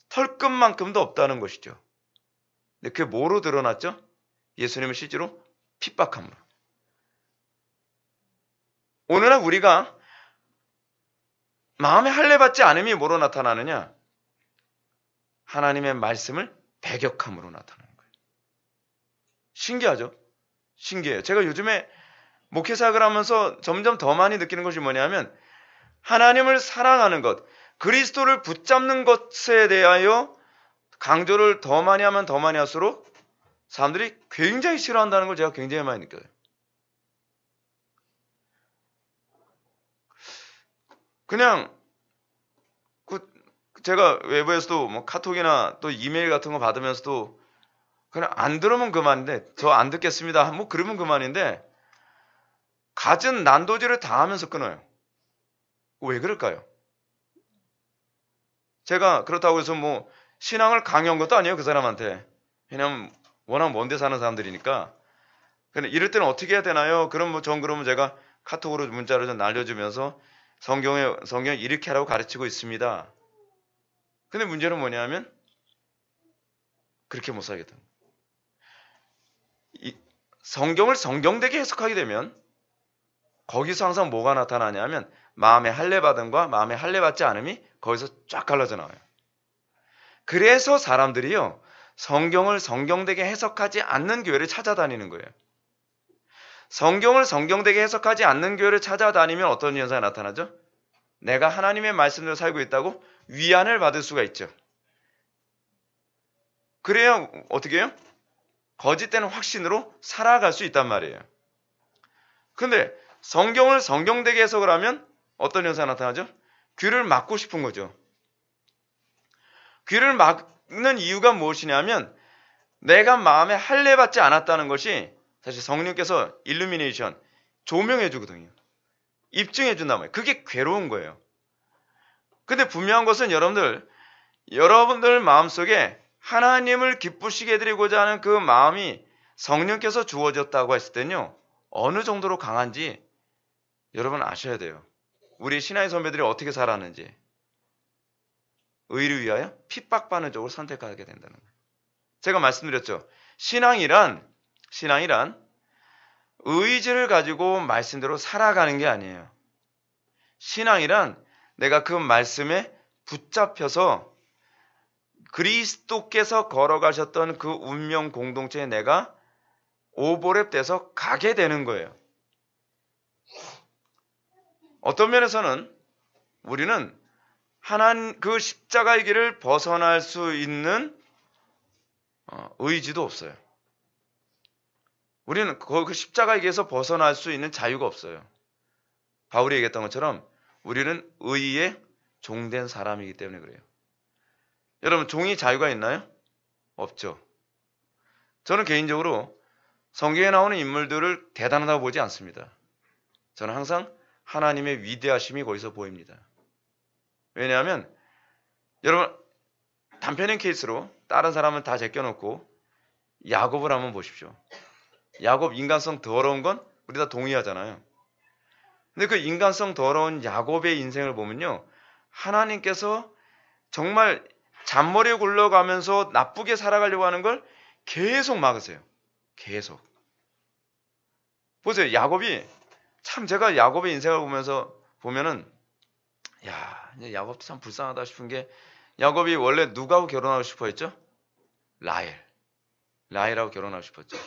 털끝만큼도 없다는 것이죠. 근데 그게 뭐로 드러났죠? 예수님을 실제로 핍박함으로. 오늘날 우리가 마음에 할례 받지 않음이 뭐로 나타나느냐? 하나님의 말씀을 배격함으로 나타나는 거예요. 신기하죠? 신기해요. 제가 요즘에 목회사역을 하면서 점점 더 많이 느끼는 것이 뭐냐면 하나님을 사랑하는 것, 그리스도를 붙잡는 것에 대하여 강조를 더 많이 하면 더 많이 할수록 사람들이 굉장히 싫어한다는 걸 제가 굉장히 많이 느껴요. 그냥 제가 외부에서도 뭐 카톡이나 또 이메일 같은 거 받으면서도 그냥 안 들으면 그만인데 저 안 듣겠습니다. 뭐 그러면 그만인데 갖은 난도질을 다 하면서 끊어요. 왜 그럴까요? 제가 그렇다고 해서 뭐 신앙을 강요한 것도 아니에요. 그 사람한테. 왜냐면 워낙 먼데 사는 사람들이니까. 근데 이럴 때는 어떻게 해야 되나요? 그러면 제가 카톡으로 문자를 좀 날려주면서 성경을 이렇게 하라고 가르치고 있습니다. 근데 문제는 뭐냐면 그렇게 못 살겠다. 성경을 성경되게 해석하게 되면 거기서 항상 뭐가 나타나냐면 마음의 할례 받음과 마음의 할례 받지 않음이 거기서 쫙 갈라져 나와요. 그래서 사람들이요 성경을 성경되게 해석하지 않는 교회를 찾아다니는 거예요. 성경을 성경되게 해석하지 않는 교회를 찾아다니면 어떤 현상이 나타나죠? 내가 하나님의 말씀대로 살고 있다고 위안을 받을 수가 있죠. 그래야 어떻게 해요? 거짓되는 확신으로 살아갈 수 있단 말이에요. 근데 성경을 성경되게 해석을 하면 어떤 현상이 나타나죠? 귀를 막고 싶은 거죠. 귀를 막는 이유가 무엇이냐면 내가 마음에 할례 받지 않았다는 것이 사실 성령께서 일루미네이션, 조명해 주거든요. 입증해 준단 말이에요. 그게 괴로운 거예요. 근데 분명한 것은 여러분들 마음속에 하나님을 기쁘시게 해드리고자 하는 그 마음이 성령께서 주어졌다고 했을 때는요. 어느 정도로 강한지 여러분 아셔야 돼요. 우리 신앙의 선배들이 어떻게 살았는지. 의를 위하여 핍박받는 쪽을 선택하게 된다는 거예요. 제가 말씀드렸죠. 신앙이란 의지를 가지고 말씀대로 살아가는 게 아니에요. 신앙이란 내가 그 말씀에 붙잡혀서 그리스도께서 걸어가셨던 그 운명 공동체에 내가 오버랩돼서 가게 되는 거예요. 어떤 면에서는 우리는 그 십자가의 길을 벗어날 수 있는 의지도 없어요. 우리는 그 십자가에게서 벗어날 수 있는 자유가 없어요. 바울이 얘기했던 것처럼 우리는 의의 종된 사람이기 때문에 그래요. 여러분, 종이 자유가 있나요? 없죠. 저는 개인적으로 성경에 나오는 인물들을 대단하다고 보지 않습니다. 저는 항상 하나님의 위대하심이 거기서 보입니다. 왜냐하면 여러분, 단편인 케이스로 다른 사람은 다 제껴놓고 야곱을 한번 보십시오. 야곱 인간성 더러운 건 우리 다 동의하잖아요. 근데 그 인간성 더러운 야곱의 인생을 보면요, 하나님께서 정말 잔머리에 굴러가면서 나쁘게 살아가려고 하는 걸 계속 막으세요. 계속. 보세요. 야곱이 참, 제가 야곱의 인생을 보면은 야, 야곱도 참 불쌍하다 싶은 게, 야곱이 원래 누구하고 결혼하고 싶어 했죠? 라헬하고 결혼하고 싶었죠.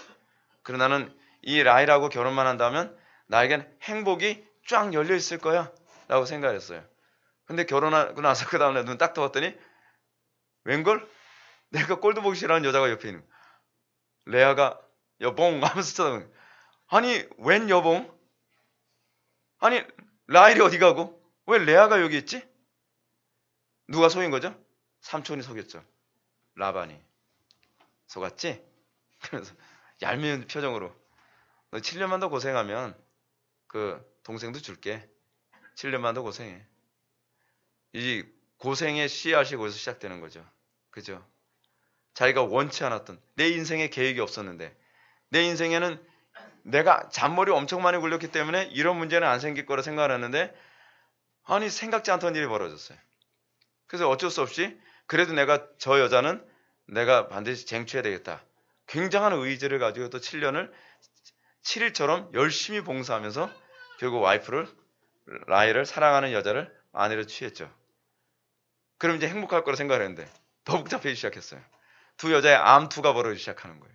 그러나 나는 이 라헬하고 결혼만 한다면 나에겐 행복이 쫙 열려 있을 거야 라고 생각했어요. 근데 결혼하고 나서 그 다음날 눈 딱 떠봤더니 웬걸? 내가 꼴도 보기 싫어하는 여자가 옆에 있는 거야. 레아가 여봉 하면서 쳐다보는 거야. 아니, 웬 여봉? 아니, 라헬이 어디 가고 왜 레아가 여기 있지? 누가 속인 거죠? 삼촌이 속였죠. 라반이 속았지? 그래서 얄미운 표정으로, 너 7년만 더 고생하면 그 동생도 줄게. 7년만 더 고생해. 이 고생의 씨앗이 거기서 시작되는 거죠. 그죠? 자기가 원치 않았던, 내 인생에 계획이 없었는데, 내 인생에는 내가 잔머리 엄청 많이 굴렸기 때문에 이런 문제는 안 생길 거라 생각을 했는데, 아니, 생각지 않던 일이 벌어졌어요. 그래서 어쩔 수 없이 그래도 내가 저 여자는 내가 반드시 쟁취해야 되겠다. 굉장한 의지를 가지고 또 7년을 7일처럼 열심히 봉사하면서 결국 와이프를, 라헬을, 사랑하는 여자를 아내로 취했죠. 그럼 이제 행복할 거라 생각을 했는데 더 복잡해지기 시작했어요. 두 여자의 암투가 벌어지기 시작하는 거예요.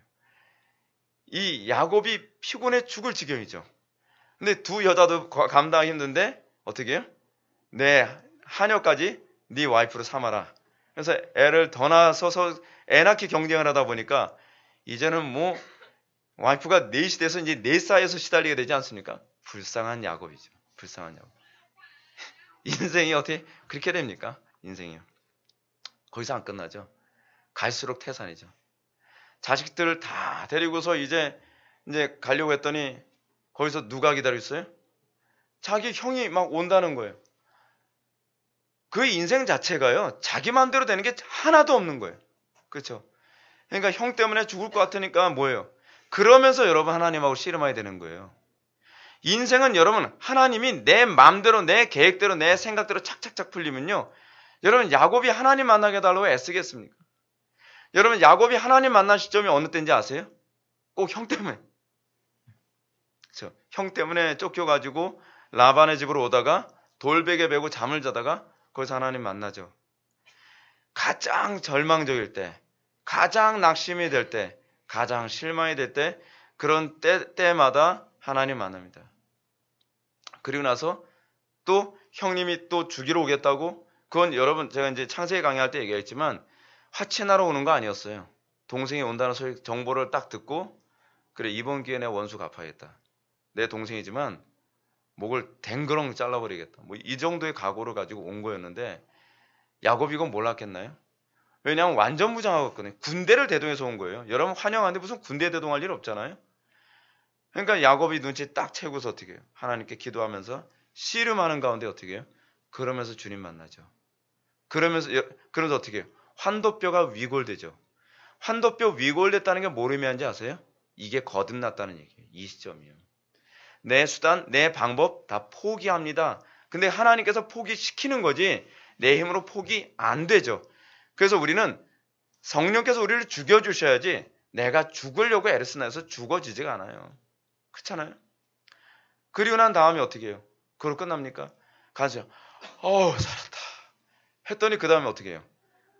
이 야곱이 피곤해 죽을 지경이죠. 근데 두 여자도 감당하기 힘든데 어떻게 해요? 내 하녀까지 네 와이프로 삼아라. 그래서 애를 더 낳아서 애 낳기 경쟁을 하다 보니까 이제는 뭐 와이프가 넷이 돼서 이제 넷 사이에서 시달리게 되지 않습니까? 불쌍한 야곱이죠. 불쌍한 야곱. 인생이 어떻게 그렇게 됩니까? 인생이요. 거기서 안 끝나죠. 갈수록 태산이죠. 자식들을 다 데리고서 이제 가려고 했더니 거기서 누가 기다리고 있어요? 자기 형이 막 온다는 거예요. 그 인생 자체가요, 자기 마음대로 되는 게 하나도 없는 거예요. 그렇죠? 그러니까 형 때문에 죽을 것 같으니까 뭐예요? 그러면서 여러분 하나님하고 씨름해야 되는 거예요. 인생은 여러분 하나님이 내 마음대로, 내 계획대로, 내 생각대로 착착착 풀리면요, 여러분 야곱이 하나님 만나게 해달라고 애쓰겠습니까? 여러분 야곱이 하나님 만난 시점이 어느 때인지 아세요? 꼭 형 때문에. 그렇죠? 형 때문에 쫓겨가지고 라반의 집으로 오다가 돌베개 베고 잠을 자다가 거기서 하나님 만나죠. 가장 절망적일 때, 가장 낙심이 될 때, 가장 실망이 될 때, 그런 때마다 하나님 만납니다. 그리고 나서 또 형님이 또 죽이러 오겠다고, 그건 여러분 제가 이제 창세기 강의할 때 얘기했지만 화친하러 오는 거 아니었어요. 동생이 온다는 소리 정보를 딱 듣고, 그래 이번 기회에 내 원수 갚아야겠다. 내 동생이지만 목을 댕그렁 잘라버리겠다. 뭐 이 정도의 각오를 가지고 온 거였는데 야곱이 이건 몰랐겠나요? 왜냐하면 완전 무장하거든요. 군대를 대동해서 온 거예요. 여러분 환영하는데 무슨 군대 대동할 일 없잖아요. 그러니까 야곱이 눈치 딱 채고서 어떻게 해요? 하나님께 기도하면서 씨름하는 가운데 어떻게 해요? 그러면서 주님 만나죠. 그러면서 어떻게 해요? 환도뼈가 위골되죠. 환도뼈 위골됐다는 게 뭘 의미하는지 아세요? 이게 거듭났다는 얘기예요. 이 시점이요. 내 수단, 내 방법 다 포기합니다. 근데 하나님께서 포기시키는 거지 내 힘으로 포기 안 되죠. 그래서 우리는 성령께서 우리를 죽여주셔야지 내가 죽으려고 애를 쓰나해서 죽어지지가 않아요. 그렇잖아요. 그리고 난 다음에 어떻게 해요? 그걸로 끝납니까? 가죠. 살았다. 했더니 그 다음에 어떻게 해요?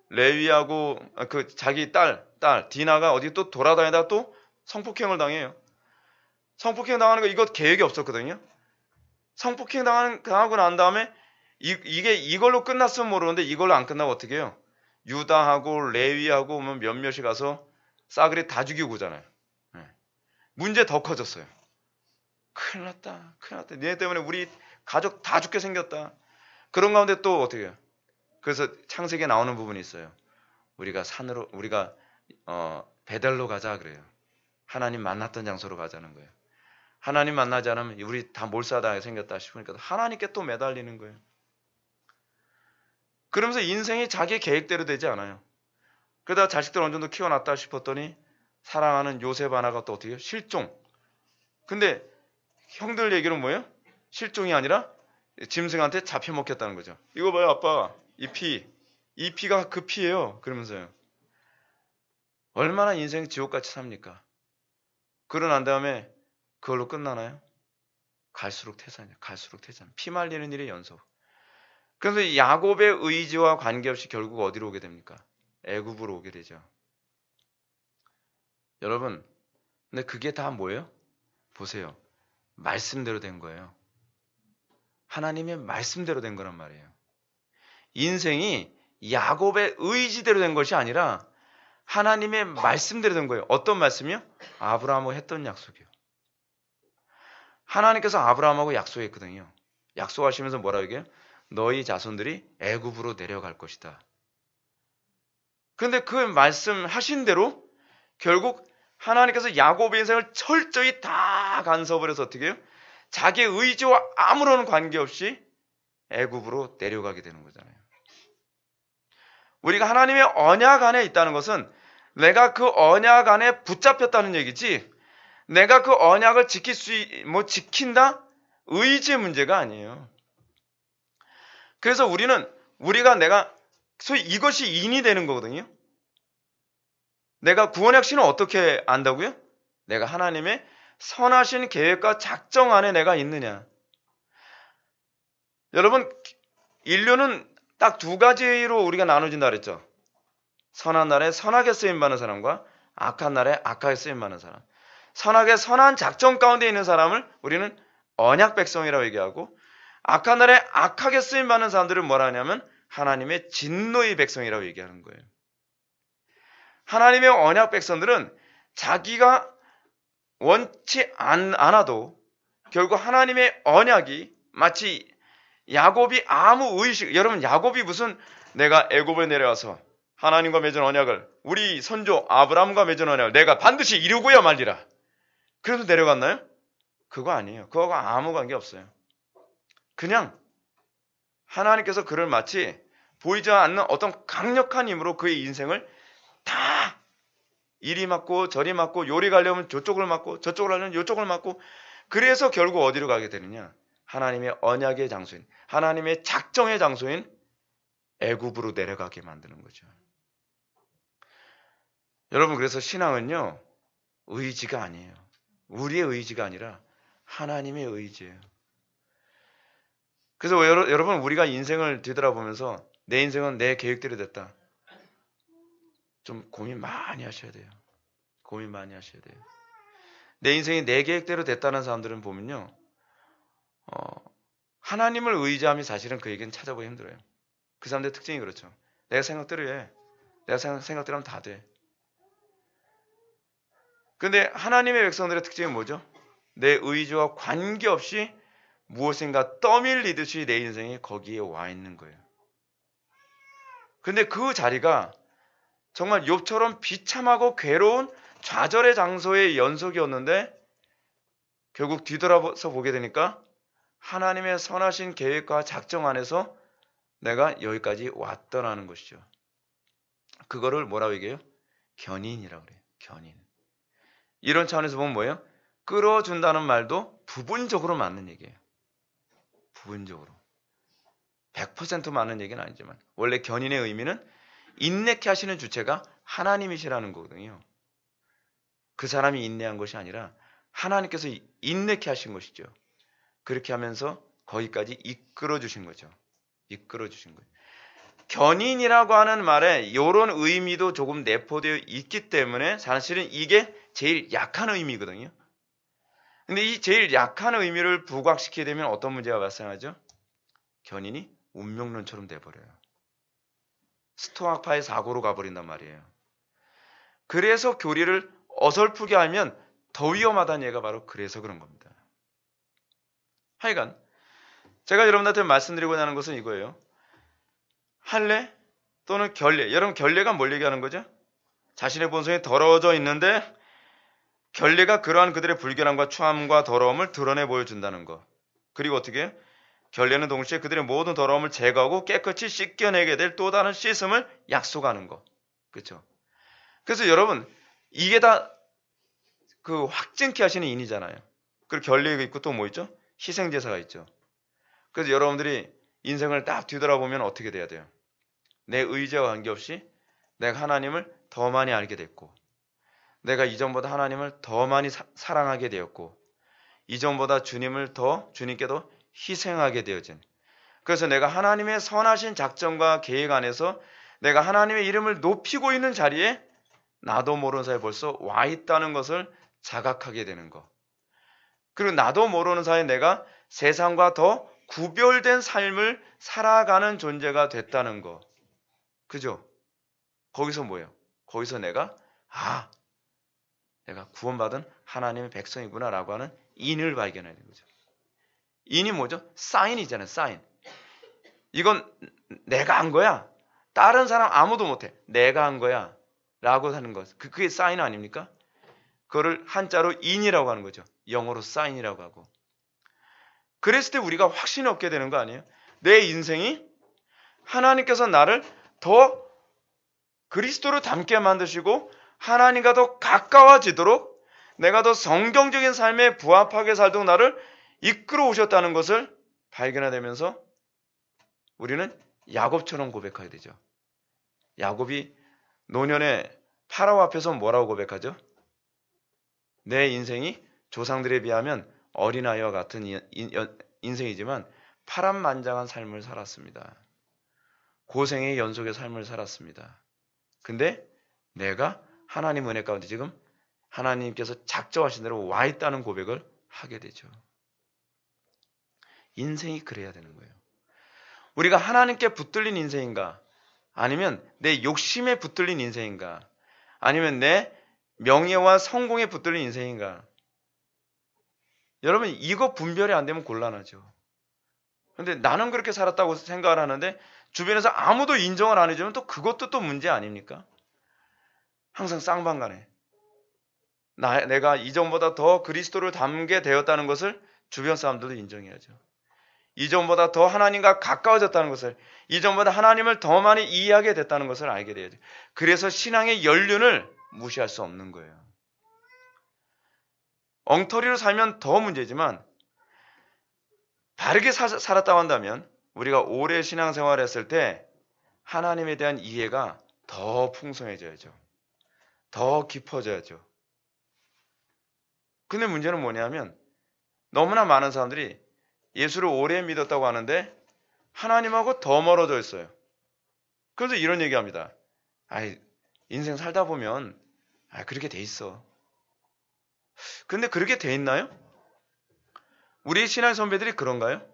레위하고 그 자기 딸 디나가 어디 또 돌아다니다가 또 성폭행을 당해요. 성폭행 당하는 거 이거 계획이 없었거든요. 성폭행 당하고 난 다음에 이게 이걸로 끝났으면 모르는데 이걸로 안 끝나고 어떻게 해요? 유다하고 레위하고 몇몇이 가서 싸그리 다 죽이고 오잖아요. 문제 더 커졌어요. 큰일 났다. 큰일 났다. 니네 때문에 우리 가족 다 죽게 생겼다. 그런 가운데 또 어떻게 해요? 그래서 창세기에 나오는 부분이 있어요. 우리가 베델로 가자 그래요. 하나님 만났던 장소로 가자는 거예요. 하나님 만나지 않으면 우리 다 몰살당하게 생겼다 싶으니까 하나님께 또 매달리는 거예요. 그러면서 인생이 자기 계획대로 되지 않아요. 그러다가 자식들 어느 정도 키워놨다 싶었더니 사랑하는 요셉 하나가 또 어떻게 해요? 실종. 근데 형들 얘기는 뭐예요? 실종이 아니라 짐승한테 잡혀먹혔다는 거죠. 이거 봐요, 아빠. 이 피가 그 피예요. 그러면서요. 얼마나 인생 지옥같이 삽니까? 그러고 난 다음에 그걸로 끝나나요? 갈수록 태산이에요. 갈수록 태산. 피 말리는 일의 연속. 그래서 야곱의 의지와 관계없이 결국 어디로 오게 됩니까? 애굽으로 오게 되죠. 여러분, 근데 그게 다 뭐예요? 보세요. 말씀대로 된 거예요. 하나님의 말씀대로 된 거란 말이에요. 인생이 야곱의 의지대로 된 것이 아니라 하나님의 말씀대로 된 거예요. 어떤 말씀이요? 아브라함하고 했던 약속이요. 하나님께서 아브라함하고 약속했거든요. 약속하시면서 뭐라고 얘기해요? 너희 자손들이 애굽으로 내려갈 것이다. 그런데 그 말씀하신 대로 결국 하나님께서 야곱의 인생을 철저히 다 간섭을 해서 어떻게 해요? 자기의 의지와 아무런 관계없이 애굽으로 내려가게 되는 거잖아요. 우리가 하나님의 언약 안에 있다는 것은 내가 그 언약 안에 붙잡혔다는 얘기지 내가 그 언약을 지킨다? 의지의 문제가 아니에요. 그래서 소위 이것이 인이 되는 거거든요. 내가 구원 핵심은 어떻게 안다고요? 내가 하나님의 선하신 계획과 작정 안에 내가 있느냐. 여러분, 인류는 딱 두 가지로 우리가 나눠진다 그랬죠. 선한 날에 선하게 쓰임받는 사람과 악한 날에 악하게 쓰임받는 사람. 선하게 선한 작정 가운데 있는 사람을 우리는 언약 백성이라고 얘기하고 악한 날에 악하게 쓰임받는 사람들은 뭐라 하냐면 하나님의 진노의 백성이라고 얘기하는 거예요. 하나님의 언약 백성들은 자기가 원치 않아도 결국 하나님의 언약이 마치 야곱이 아무 의식, 여러분 야곱이 무슨 내가 애굽에 내려와서 하나님과 맺은 언약을 우리 선조 아브라함과 맺은 언약을 내가 반드시 이루고야 말리라. 그래서 내려갔나요? 그거 아니에요. 그거하고 아무 관계 없어요. 그냥 하나님께서 그를 마치 보이지 않는 어떤 강력한 힘으로 그의 인생을 다 이리 맞고 저리 맞고 요리 가려면 저쪽을 맞고 저쪽을 하려면 이쪽을 맞고 그래서 결국 어디로 가게 되느냐? 하나님의 언약의 장소인 하나님의 작정의 장소인 애굽으로 내려가게 만드는 거죠. 여러분 그래서 신앙은요. 의지가 아니에요. 우리의 의지가 아니라 하나님의 의지예요. 그래서 여러분 우리가 인생을 뒤돌아보면서 내 인생은 내 계획대로 됐다. 좀 고민 많이 하셔야 돼요. 고민 많이 하셔야 돼요. 내 인생이 내 계획대로 됐다는 사람들은 보면요. 하나님을 의지함이 사실은 그에게는 찾아보기 힘들어요. 그 사람들의 특징이 그렇죠. 내가 생각대로 해. 내가 생각대로 하면 다 돼. 근데 하나님의 백성들의 특징은 뭐죠? 내 의지와 관계없이 무엇인가 떠밀리듯이 내 인생이 거기에 와 있는 거예요. 근데 그 자리가 정말 욥처럼 비참하고 괴로운 좌절의 장소의 연속이었는데 결국 뒤돌아서 보게 되니까 하나님의 선하신 계획과 작정 안에서 내가 여기까지 왔더라는 것이죠. 그거를 뭐라고 얘기해요? 견인이라고 그래요. 견인. 이런 차원에서 보면 뭐예요? 끌어준다는 말도 부분적으로 맞는 얘기예요. 부분적으로. 100% 맞는 얘기는 아니지만 원래 견인의 의미는 인내케 하시는 주체가 하나님이시라는 거거든요. 그 사람이 인내한 것이 아니라 하나님께서 인내케 하신 것이죠. 그렇게 하면서 거기까지 이끌어 주신 거죠. 이끌어 주신 거예요. 견인이라고 하는 말에 이런 의미도 조금 내포되어 있기 때문에 사실은 이게 제일 약한 의미거든요. 근데 이 제일 약한 의미를 부각시키게 되면 어떤 문제가 발생하죠? 견인이 운명론처럼 돼버려요. 스토아파의 사고로 가버린단 말이에요. 그래서 교리를 어설프게 알면 더 위험하다는 얘기가 바로 그래서 그런 겁니다. 하여간 제가 여러분들한테 말씀드리고자 하는 것은 이거예요. 할례 또는 결례. 여러분 결례가 뭘 얘기하는 거죠? 자신의 본성이 더러워져 있는데 결례가 그러한 그들의 불결함과 추함과 더러움을 드러내 보여준다는 거. 그리고 어떻게? 결례는 동시에 그들의 모든 더러움을 제거하고 깨끗이 씻겨내게 될 또 다른 씻음을 약속하는 거. 그렇죠? 그래서 여러분 이게 다 그 확증케 하시는 인이잖아요. 그리고 결례가 있고 또 뭐 있죠? 희생제사가 있죠. 그래서 여러분들이 인생을 딱 뒤돌아보면 어떻게 돼야 돼요? 내 의지와 관계없이 내가 하나님을 더 많이 알게 됐고, 내가 이전보다 하나님을 더 많이 사랑하게 되었고, 이전보다 주님께 더 희생하게 되어진. 그래서 내가 하나님의 선하신 작정과 계획 안에서 내가 하나님의 이름을 높이고 있는 자리에 나도 모르는 사이에 벌써 와 있다는 것을 자각하게 되는 거. 그리고 나도 모르는 사이에 내가 세상과 더 구별된 삶을 살아가는 존재가 됐다는 거. 그죠? 거기서 뭐예요? 거기서 내가 내가 구원받은 하나님의 백성이구나 라고 하는 인을 발견하는 거죠. 인이 뭐죠? 사인이잖아요. 사인. 이건 내가 한 거야. 다른 사람 아무도 못해. 내가 한 거야 라고 하는 것. 그게 사인 아닙니까? 그거를 한자로 인이라고 하는 거죠. 영어로 사인이라고 하고. 그랬을 때 우리가 확신이 얻게 되는 거 아니에요? 내 인생이 하나님께서 나를 더 그리스도로 닮게 만드시고 하나님과 더 가까워지도록 내가 더 성경적인 삶에 부합하게 살도록 나를 이끌어 오셨다는 것을 발견하면서 우리는 야곱처럼 고백하게 되죠. 야곱이 노년에 파라오 앞에서 뭐라고 고백하죠? 내 인생이 조상들에 비하면 어린아이와 같은 인생이지만 파란만장한 삶을 살았습니다. 고생의 연속의 삶을 살았습니다. 근데 내가 하나님 은혜 가운데 지금 하나님께서 작정하신 대로 와 있다는 고백을 하게 되죠. 인생이 그래야 되는 거예요. 우리가 하나님께 붙들린 인생인가? 아니면 내 욕심에 붙들린 인생인가? 아니면 내 명예와 성공에 붙들린 인생인가? 여러분 이거 분별이 안 되면 곤란하죠. 근데 나는 그렇게 살았다고 생각을 하는데 주변에서 아무도 인정을 안 해주면 또 그것도 또 문제 아닙니까? 항상 쌍방간에 내가 이전보다 더 그리스도를 닮게 되었다는 것을 주변 사람들도 인정해야죠. 이전보다 더 하나님과 가까워졌다는 것을, 이전보다 하나님을 더 많이 이해하게 됐다는 것을 알게 돼야죠. 그래서 신앙의 연륜을 무시할 수 없는 거예요. 엉터리로 살면 더 문제지만 바르게 살았다고 한다면 우리가 오래 신앙생활을 했을 때 하나님에 대한 이해가 더 풍성해져야죠. 더 깊어져야죠. 근데 문제는 뭐냐면 너무나 많은 사람들이 예수를 오래 믿었다고 하는데 하나님하고 더 멀어져 있어요. 그래서 이런 얘기합니다. 인생 살다 보면 그렇게 돼 있어. 근데 그렇게 돼 있나요? 우리의 신앙 선배들이 그런가요?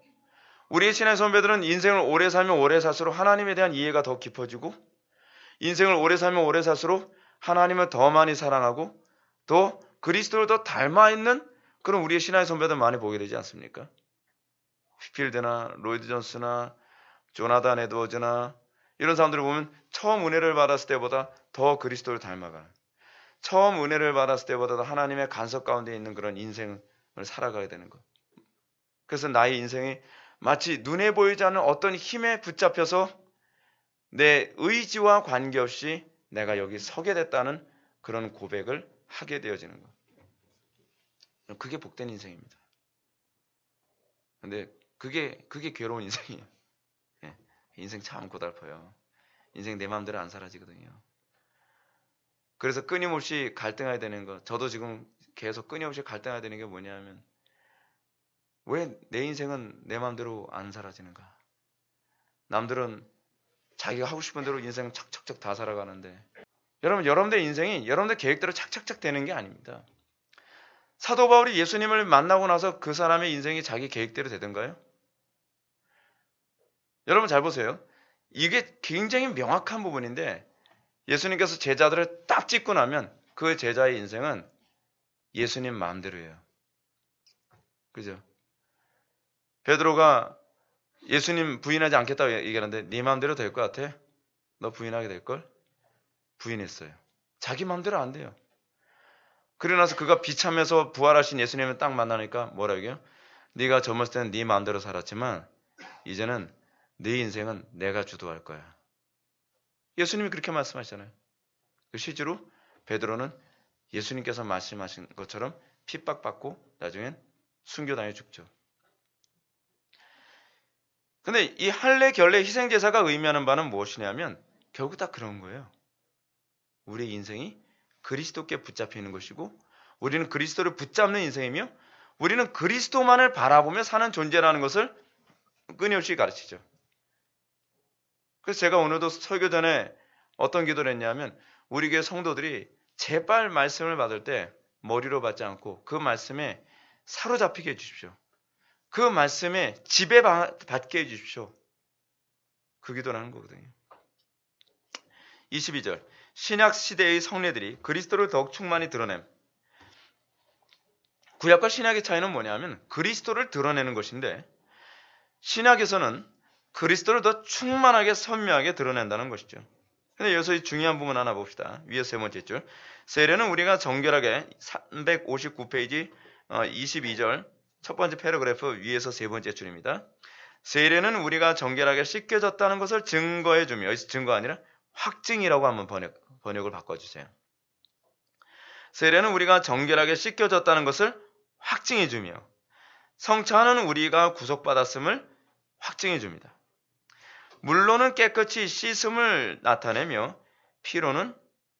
우리의 신앙 선배들은 인생을 오래 살면 오래 살수록 하나님에 대한 이해가 더 깊어지고 인생을 오래 살면 오래 살수록 하나님을 더 많이 사랑하고 또 그리스도를 더 닮아 있는 그런 우리의 신앙 선배들 많이 보게 되지 않습니까? 휘필드나 로이드 존스나 조나단 에드워즈나 이런 사람들을 보면 처음 은혜를 받았을 때보다 더 그리스도를 닮아가는, 처음 은혜를 받았을 때보다 더 하나님의 간섭 가운데 있는 그런 인생을 살아가게 되는 것. 그래서 나의 인생이 마치 눈에 보이지 않는 어떤 힘에 붙잡혀서 내 의지와 관계없이 내가 여기 서게 됐다는 그런 고백을 하게 되어지는 것. 그게 복된 인생입니다. 근데 그게 괴로운 인생이에요. 인생 참 고달퍼요. 인생 내 마음대로 안 사라지거든요. 그래서 끊임없이 갈등해야 되는 거. 저도 지금 계속 끊임없이 갈등해야 되는 게 뭐냐면 왜 내 인생은 내 마음대로 안 사라지는가? 남들은 자기가 하고 싶은 대로 인생 착착착 다 살아가는데 여러분들 인생이 여러분들 계획대로 착착착 되는 게 아닙니다. 사도 바울이 예수님을 만나고 나서 그 사람의 인생이 자기 계획대로 되던가요? 여러분 잘 보세요. 이게 굉장히 명확한 부분인데 예수님께서 제자들을 딱 찍고 나면 그 제자의 인생은 예수님 마음대로예요. 그죠? 베드로가 예수님 부인하지 않겠다고 얘기하는데 네 마음대로 될 것 같아? 너 부인하게 될걸? 부인했어요. 자기 마음대로 안 돼요. 그러고 나서 그가 비참해서 부활하신 예수님을 딱 만나니까 뭐라 얘기해요? 네가 젊었을 때는 네 마음대로 살았지만 이제는 네 인생은 내가 주도할 거야. 예수님이 그렇게 말씀하시잖아요. 실제로 베드로는 예수님께서 말씀하신 것처럼 핍박받고 나중엔 순교당해 죽죠. 근데 이 할례, 결례, 희생제사가 의미하는 바는 무엇이냐면 결국 다 그런 거예요. 우리의 인생이 그리스도께 붙잡히는 것이고 우리는 그리스도를 붙잡는 인생이며 우리는 그리스도만을 바라보며 사는 존재라는 것을 끊임없이 가르치죠. 그래서 제가 오늘도 설교 전에 어떤 기도를 했냐면 우리 교회 성도들이 제발 말씀을 받을 때 머리로 받지 않고 그 말씀에 사로잡히게 해주십시오. 그 말씀에 지배받게 해주십시오. 그 기도를 하는 거거든요. 22절 신약 시대의 성례들이 그리스도를 더욱 충만히 드러냄. 구약과 신약의 차이는 뭐냐면 그리스도를 드러내는 것인데 신약에서는 그리스도를 더 충만하게 선명하게 드러낸다는 것이죠. 근데 여기서 중요한 부분 하나 봅시다. 위에 세 번째 줄. 세례는 우리가 정결하게 359페이지 22절 첫 번째 패러그래프 위에서 세 번째 줄입니다. 세례는 우리가 정결하게 씻겨졌다는 것을 증거해 주며 여기서 증거가 아니라 확증이라고 한번 번역을 바꿔주세요. 세례는 우리가 정결하게 씻겨졌다는 것을 확증해 주며 성찬은 우리가 구속받았음을 확증해 줍니다. 물로는 깨끗이 씻음을 나타내며 피로는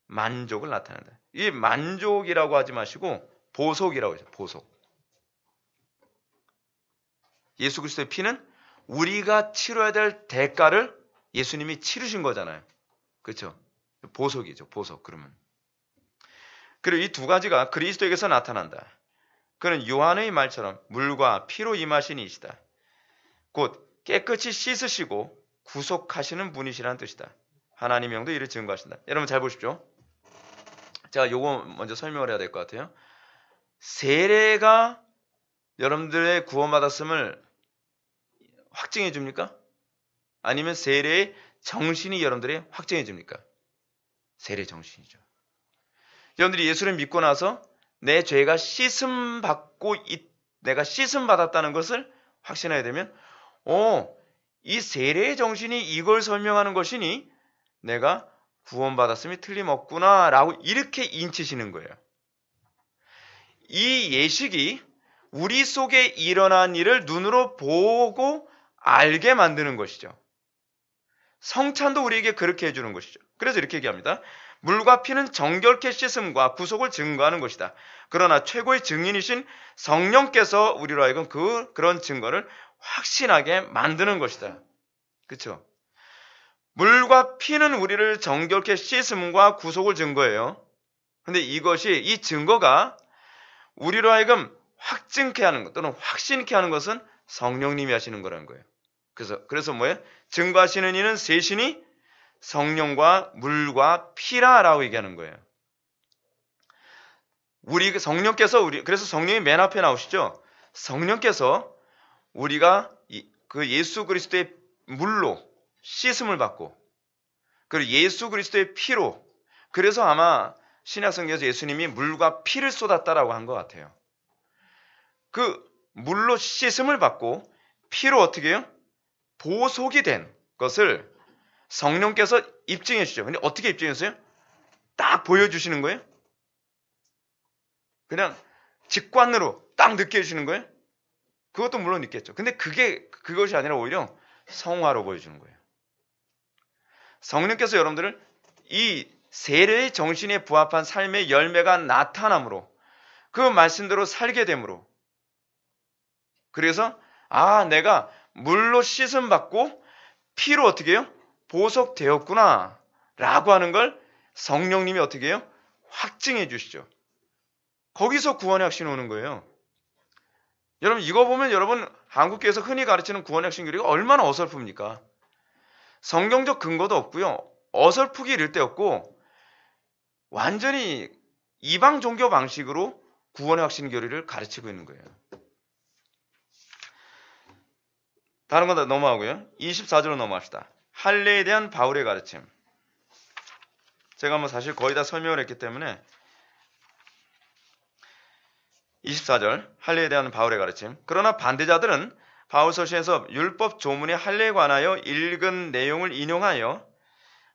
만족을 나타낸다. 이 만족이라고 하지 마시고 보속이라고 하죠. 보속. 예수 그리스도의 피는 우리가 치러야 될 대가를 예수님이 치르신 거잖아요. 그렇죠? 보속이죠. 보속. 그러면. 그리고 이 두 가지가 그리스도에게서 나타난다. 그는 요한의 말처럼 물과 피로 임하신 이시다. 곧 깨끗이 씻으시고 구속하시는 분이시라는 뜻이다. 하나님 영도 이를 증거하신다. 여러분 잘 보십시오. 제가 요거 먼저 설명을 해야 될 것 같아요. 세례가 여러분들의 구원받았음을 확증해 줍니까? 아니면 세례의 정신이 여러분들의 확증해 줍니까? 세례 정신이죠. 여러분들이 예수를 믿고 나서 내 죄가 씻음 받고 내가 씻음 받았다는 것을 확신해야 되면 이 세례의 정신이 이걸 설명하는 것이니 내가 구원받았음이 틀림없구나 라고 이렇게 인치시는 거예요. 이 예식이 우리 속에 일어난 일을 눈으로 보고 알게 만드는 것이죠. 성찬도 우리에게 그렇게 해주는 것이죠. 그래서 이렇게 얘기합니다. 물과 피는 정결케 씻음과 구속을 증거하는 것이다. 그러나 최고의 증인이신 성령께서 우리로 하여금 그런 증거를 확신하게 만드는 것이다. 그렇죠? 물과 피는 우리를 정결케 씻음과 구속을 증거해요. 근데 이 증거가 우리로 하여금 확증케 하는 것 또는 확신케 하는 것은 성령님이 하시는 거라는 거예요. 그래서 뭐예요? 증거하시는 이는 셋이니 성령과 물과 피라라고 얘기하는 거예요. 그래서 성령이 맨 앞에 나오시죠. 성령께서 우리가 그 예수 그리스도의 물로 씻음을 받고 그리고 예수 그리스도의 피로 그래서 아마 신약성경에서 예수님이 물과 피를 쏟았다라고 한 것 같아요. 그 물로 씻음을 받고 피로 어떻게 해요? 보속이 된 것을 성령께서 입증해 주죠. 근데 어떻게 입증했어요? 딱 보여주시는 거예요? 그냥 직관으로 딱 느껴 주시는 거예요? 그것도 물론 있겠죠. 근데 그것이 아니라 오히려 성화로 보여주는 거예요. 성령께서 여러분들을 이 세례의 정신에 부합한 삶의 열매가 나타남으로 그 말씀대로 살게 되므로 그래서 내가 물로 씻음 받고 피로 어떻게 해요? 보속되었구나 라고 하는 걸 성령님이 어떻게 해요? 확증해 주시죠. 거기서 구원의 확신이 오는 거예요. 여러분 이거 보면 여러분 한국교회에서 흔히 가르치는 구원의 확신 교리가 얼마나 어설픕니까? 성경적 근거도 없고요. 어설프기 이를 데 없고 완전히 이방 종교 방식으로 구원의 확신 교리를 가르치고 있는 거예요. 다른 거 다 넘어가고요. 24절로 넘어갑시다. 할례에 대한 바울의 가르침. 제가 뭐 사실 거의 다 설명을 했기 때문에 24절 할례에 대한 바울의 가르침. 그러나 반대자들은 바울 서신에서 율법 조문의 할례에 관하여 읽은 내용을 인용하여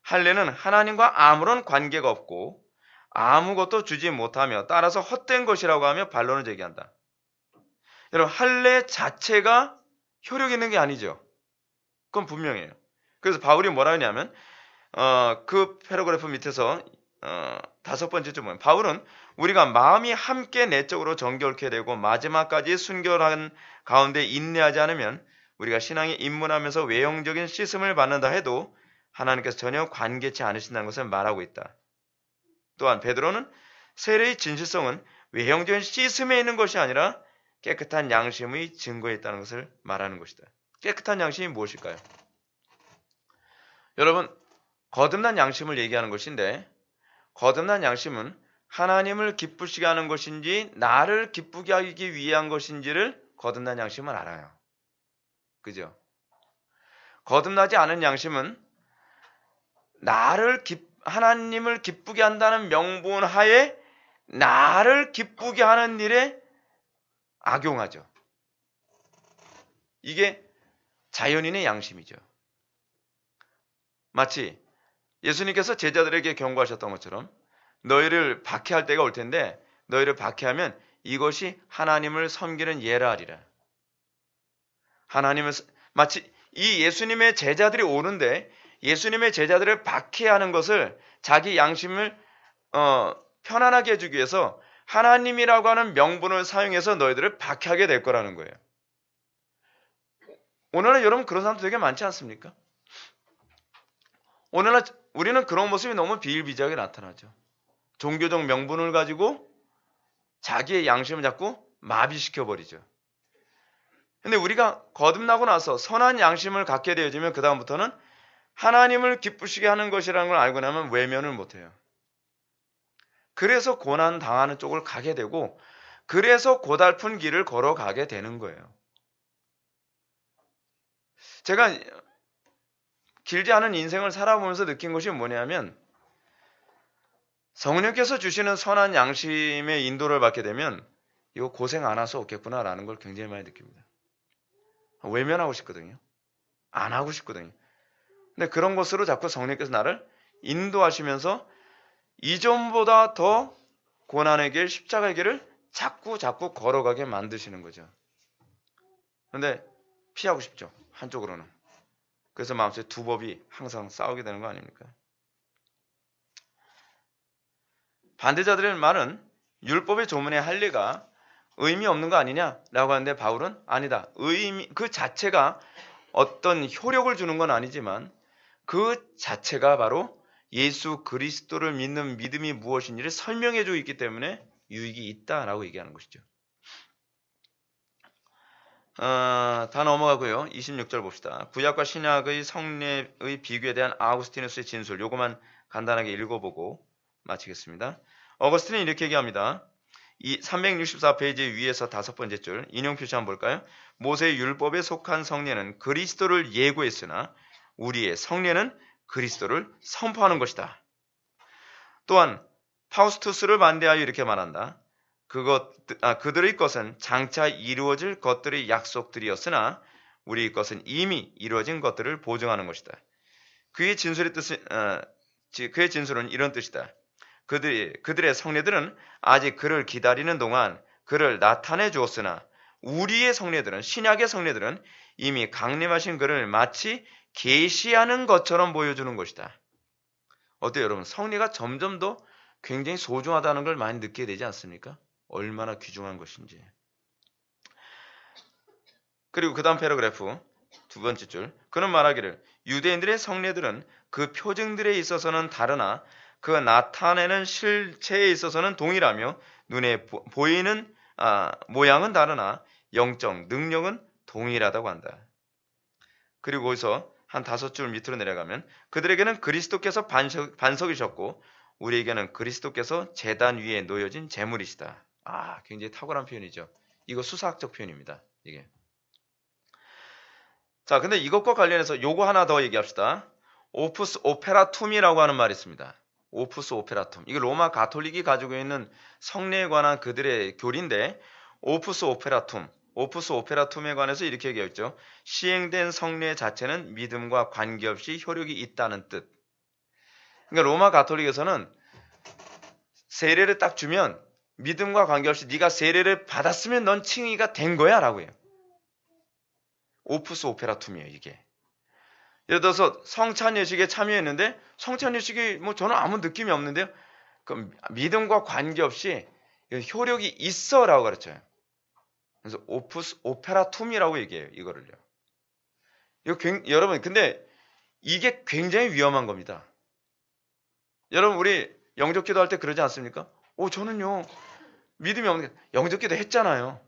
할례는 하나님과 아무런 관계가 없고 아무것도 주지 못하며 따라서 헛된 것이라고 하며 반론을 제기한다. 여러분, 할례 자체가 효력 있는 게 아니죠. 그건 분명해요. 그래서 바울이 뭐라 하냐면 그 패러그래프 밑에서 5번째 줄 보면 바울은 우리가 마음이 함께 내적으로 정결케 되고 마지막까지 순결한 가운데 인내하지 않으면 우리가 신앙에 입문하면서 외형적인 씻음을 받는다 해도 하나님께서 전혀 관계치 않으신다는 것을 말하고 있다. 또한 베드로는 세례의 진실성은 외형적인 씻음에 있는 것이 아니라 깨끗한 양심의 증거에 있다는 것을 말하는 것이다. 깨끗한 양심이 무엇일까요? 여러분, 거듭난 양심을 얘기하는 것인데 거듭난 양심은 하나님을 기쁘시게 하는 것인지 나를 기쁘게 하기 위한 것인지를 거듭난 양심은 알아요. 그죠? 거듭나지 않은 양심은 하나님을 기쁘게 한다는 명분 하에 나를 기쁘게 하는 일에 악용하죠. 이게 자연인의 양심이죠. 마치 예수님께서 제자들에게 경고하셨던 것처럼 너희를 박해할 때가 올 텐데 너희를 박해하면 이것이 하나님을 섬기는 예라 하리라. 마치 이 예수님의 제자들이 오는데 예수님의 제자들을 박해하는 것을 자기 양심을 편안하게 해주기 위해서 하나님이라고 하는 명분을 사용해서 너희들을 박해하게 될 거라는 거예요. 오늘날 여러분 그런 사람도 되게 많지 않습니까? 오늘날 우리는 그런 모습이 너무 비일비재하게 나타나죠. 종교적 명분을 가지고 자기의 양심을 자꾸 마비시켜버리죠. 근데 우리가 거듭나고 나서 선한 양심을 갖게 되어지면 그 다음부터는 하나님을 기쁘시게 하는 것이라는 걸 알고 나면 외면을 못해요. 그래서 고난 당하는 쪽을 가게 되고 그래서 고달픈 길을 걸어가게 되는 거예요. 제가 길지 않은 인생을 살아보면서 느낀 것이 뭐냐면 성령께서 주시는 선한 양심의 인도를 받게 되면 이거 고생 안 할 수 없겠구나라는 걸 굉장히 많이 느낍니다. 외면하고 싶거든요. 안 하고 싶거든요. 근데 그런 것으로 자꾸 성령께서 나를 인도하시면서 이전보다 더 고난의 길, 십자가의 길을 자꾸 걸어가게 만드시는 거죠. 근데 피하고 싶죠. 한쪽으로는. 그래서 마음속에 두 법이 항상 싸우게 되는 거 아닙니까? 반대자들의 말은 율법의 조문의 할례가 의미 없는 거 아니냐라고 하는데 바울은 아니다. 그 자체가 어떤 효력을 주는 건 아니지만 그 자체가 바로 예수 그리스도를 믿는 믿음이 무엇인지를 설명해주고 있기 때문에 유익이 있다라고 얘기하는 것이죠. 다 넘어가고요. 26절 봅시다. 구약과 신약의 성례의 비교에 대한 아우구스티누스의 진술, 요거만 간단하게 읽어보고 마치겠습니다. 어거스틴은 이렇게 얘기합니다. 이 364페이지 위에서 5번째 줄 인용 표시 한번 볼까요? 모세의 율법에 속한 성례는 그리스도를 예고했으나 우리의 성례는 그리스도를 선포하는 것이다. 또한 파우스투스를 반대하여 이렇게 말한다. 그들의 것은 장차 이루어질 것들의 약속들이었으나 우리의 것은 이미 이루어진 것들을 보증하는 것이다. 그의 진술은 이런 뜻이다. 그들의 성례들은 아직 그를 기다리는 동안 그를 나타내 주었으나 우리의 성례들은, 신약의 성례들은 이미 강림하신 그를 마치 계시하는 것처럼 보여주는 것이다. 어때요, 여러분? 성례가 점점 더 굉장히 소중하다는 걸 많이 느끼게 되지 않습니까? 얼마나 귀중한 것인지. 그리고 그 다음 패러그래프 2번째 줄. 그는 말하기를 유대인들의 성례들은 그 표징들에 있어서는 다르나 그 나타내는 실체에 있어서는 동일하며 눈에 보이는 모양은 다르나 영적 능력은 동일하다고 한다. 그리고 거기서 한 5줄 밑으로 내려가면 그들에게는 그리스도께서 반석이셨고 우리에게는 그리스도께서 제단 위에 놓여진 제물이시다. 굉장히 탁월한 표현이죠. 이거 수사학적 표현입니다. 이게. 자, 근데 이것과 관련해서 요거 하나 더 얘기합시다. 오프스 오페라툼이라고 하는 말이 있습니다. 오프스 오페라툼. 이거 로마 가톨릭이 가지고 있는 성례에 관한 그들의 교리인데, 오프스 오페라툼. 오프스 오페라툼에 관해서 이렇게 얘기했죠. 시행된 성례 자체는 믿음과 관계없이 효력이 있다는 뜻. 그러니까 로마 가톨릭에서는 세례를 딱 주면 믿음과 관계없이 네가 세례를 받았으면 넌 칭의가 된 거야 라고 해요. 오프스 오페라툼이에요, 이게. 예를 들어서 성찬예식에 참여했는데 성찬예식이 뭐 저는 아무 느낌이 없는데요. 그럼 믿음과 관계없이 효력이 있어라고 가르쳐요. 그래서 오프스 오페라툼이라고 얘기해요, 이거를요. 여러분, 근데 이게 굉장히 위험한 겁니다. 여러분, 우리 영접기도 할 때 그러지 않습니까? 저는요 믿음이 없는 게 영접기도 했잖아요.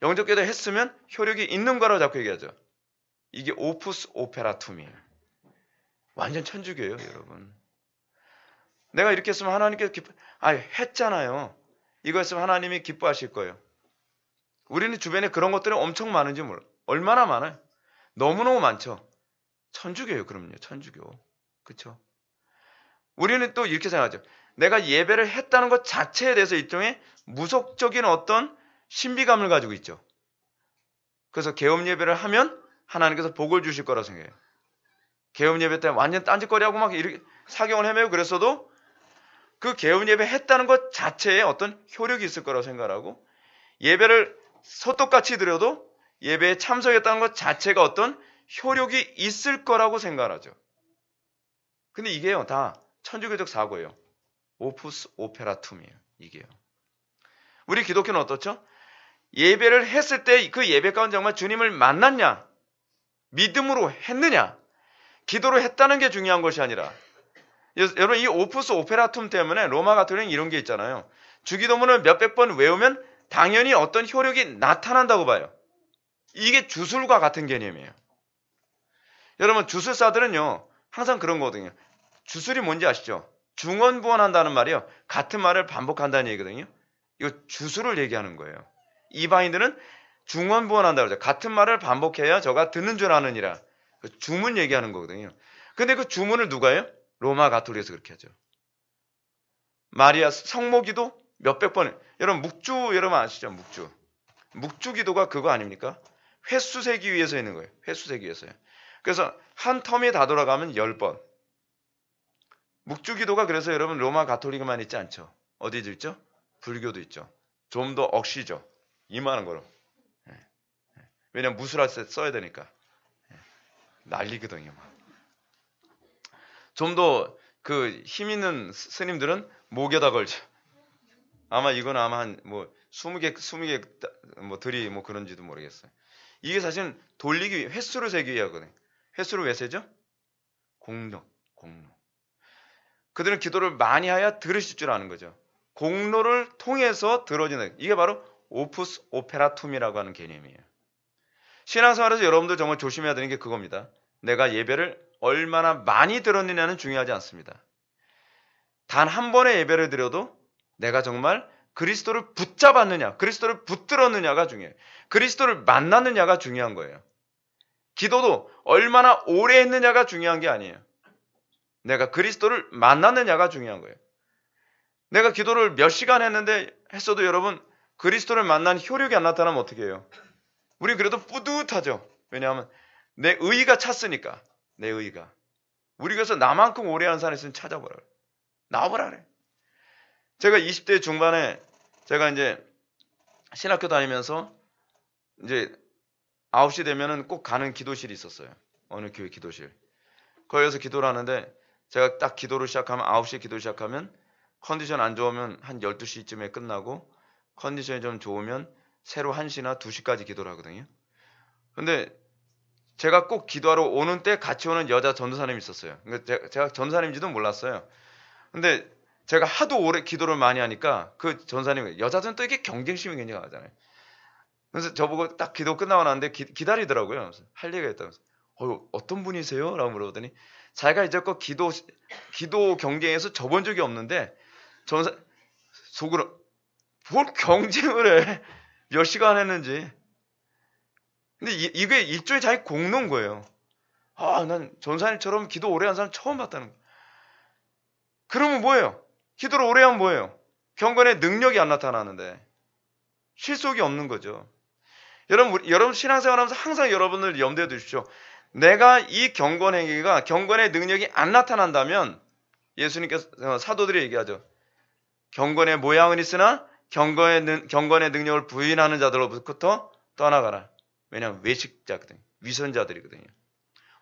영접기도 했으면 효력이 있는 거라고 자꾸 얘기하죠. 이게 오프스 오페라툼이에요. 완전 천주교예요, 여러분. 내가 이렇게 했으면 하나님께서 했잖아요. 이거 했으면 하나님이 기뻐하실 거예요. 우리는 주변에 그런 것들이 엄청 많은지 몰라. 얼마나 많아요? 너무너무 많죠. 천주교예요, 그럼요. 천주교. 그렇죠? 우리는 또 이렇게 생각하죠. 내가 예배를 했다는 것 자체에 대해서 일종의 무속적인 어떤 신비감을 가지고 있죠. 그래서 개업 예배를 하면 하나님께서 복을 주실 거라고 생각해요. 개업 예배 때 완전 딴짓거리하고 막 이렇게 사경을 헤매고 그랬어도 그 개업 예배 했다는 것 자체에 어떤 효력이 있을 거라고 생각하고, 예배를 소떡같이 드려도 예배에 참석했다는 것 자체가 어떤 효력이 있을 거라고 생각하죠. 근데 이게요, 다 천주교적 사고예요. 오프스 오페라툼이에요, 이게요. 우리 기독교는 어떻죠? 예배를 했을 때 그 예배 가운데 정말 주님을 만났냐? 믿음으로 했느냐? 기도로 했다는 게 중요한 것이 아니라, 여러분, 이 오프스 오페라툼 때문에 로마 가톨릭은 이런 게 있잖아요. 주기도문을 몇백 번 외우면 당연히 어떤 효력이 나타난다고 봐요. 이게 주술과 같은 개념이에요. 여러분, 주술사들은요 항상 그런 거거든요. 주술이 뭔지 아시죠? 중언부언한다는 말이요, 같은 말을 반복한다는 얘기거든요. 이거 주술을 얘기하는 거예요. 이방인들은 중언부언한다 그러죠. 같은 말을 반복해야 저가 듣는 줄 아느니라. 주문 얘기하는 거거든요. 근데 그 주문을 누가 해요? 로마 가톨릭에서 그렇게 하죠. 마리아 성모기도 몇백 번. 여러분, 묵주 여러분 아시죠? 묵주 기도가 그거 아닙니까? 횟수 세기 위해서 있는 거예요. 횟수 세기 위해서요. 그래서 한 텀이 다 돌아가면 10번. 묵주 기도가 그래서 여러분 로마 가톨릭만 있지 않죠. 어디도 있죠? 불교도 있죠. 좀 더 억시죠. 이만한 거로. 왜냐면 무술할 때 써야 되니까. 난리거든요. 좀 더 그 힘 있는 스님들은 목에다 걸죠. 아마 이건 아마 한 뭐 20개 뭐 들이 뭐 그런지도 모르겠어요. 이게 사실은 돌리기 위해 횟수를 세기 위해 하거든요. 횟수를 왜 세죠? 공로. 그들은 기도를 많이 해야 들으실 줄 아는 거죠. 공로를 통해서 들어지는, 이게 바로 오프스 오페라툼이라고 하는 개념이에요. 신앙생활에서 여러분들 정말 조심해야 되는 게 그겁니다. 내가 예배를 얼마나 많이 들었느냐는 중요하지 않습니다. 단 한 번의 예배를 드려도 내가 정말 그리스도를 붙잡았느냐, 그리스도를 붙들었느냐가 중요해요. 그리스도를 만났느냐가 중요한 거예요. 기도도 얼마나 오래 했느냐가 중요한 게 아니에요. 내가 그리스도를 만났느냐가 중요한 거예요. 내가 기도를 몇 시간 했어도 여러분 그리스도를 만난 효력이 안 나타나면 어떻게 해요? 우리 그래도 뿌듯하죠. 왜냐하면 내 의의가 찼으니까. 내 의의가. 우리 그래서 나만큼 오래 한 사람 있으면 찾아보라 그래. 나와보라 그래. 제가 20대 중반에 제가 이제 신학교 다니면서 이제 9시 되면은 꼭 가는 기도실이 있었어요. 어느 교회 기도실. 거기서 기도를 하는데 제가 딱 기도를 시작하면 9시에 기도를 시작하면 컨디션 안 좋으면 한 12시쯤에 끝나고 컨디션이 좀 좋으면 새로 1시나 2시까지 기도를 하거든요. 근데 제가 꼭 기도하러 오는 때 같이 오는 여자 전도사님이 있었어요. 그러니까 제가 전도사님인지도 몰랐어요. 근데 제가 하도 오래 기도를 많이 하니까 그 전도사님이, 여자들은 또 이게 경쟁심이 굉장히 강하잖아요. 그래서 저보고 딱 기도 끝나고 나는데 기다리더라고요. 그래서 할 얘기가 있다면서. 어떤 분이세요? 라고 물어보더니 자기가 이제껏 기도 경쟁에서 져본 적이 없는데 전사 속으로 뭘 경쟁을 해? 몇 시간 했는지. 근데 이게 일종의 자기 공로인 거예요. 아, 난 전사님처럼 기도 오래 한 사람 처음 봤다는 거예요. 그러면 뭐예요? 기도를 오래 하면 뭐예요? 경건의 능력이 안 나타나는데 실속이 없는 거죠. 여러분 신앙생활 하면서 항상 여러분을 염두에 두십시오. 내가 이 경건 행위가 경건의 능력이 안 나타난다면 예수님께서 사도들이 얘기하죠. 경건의 모양은 있으나 경건의 능력을 부인하는 자들로부터 떠나가라. 왜냐하면 외식자거든요. 위선자들이거든요.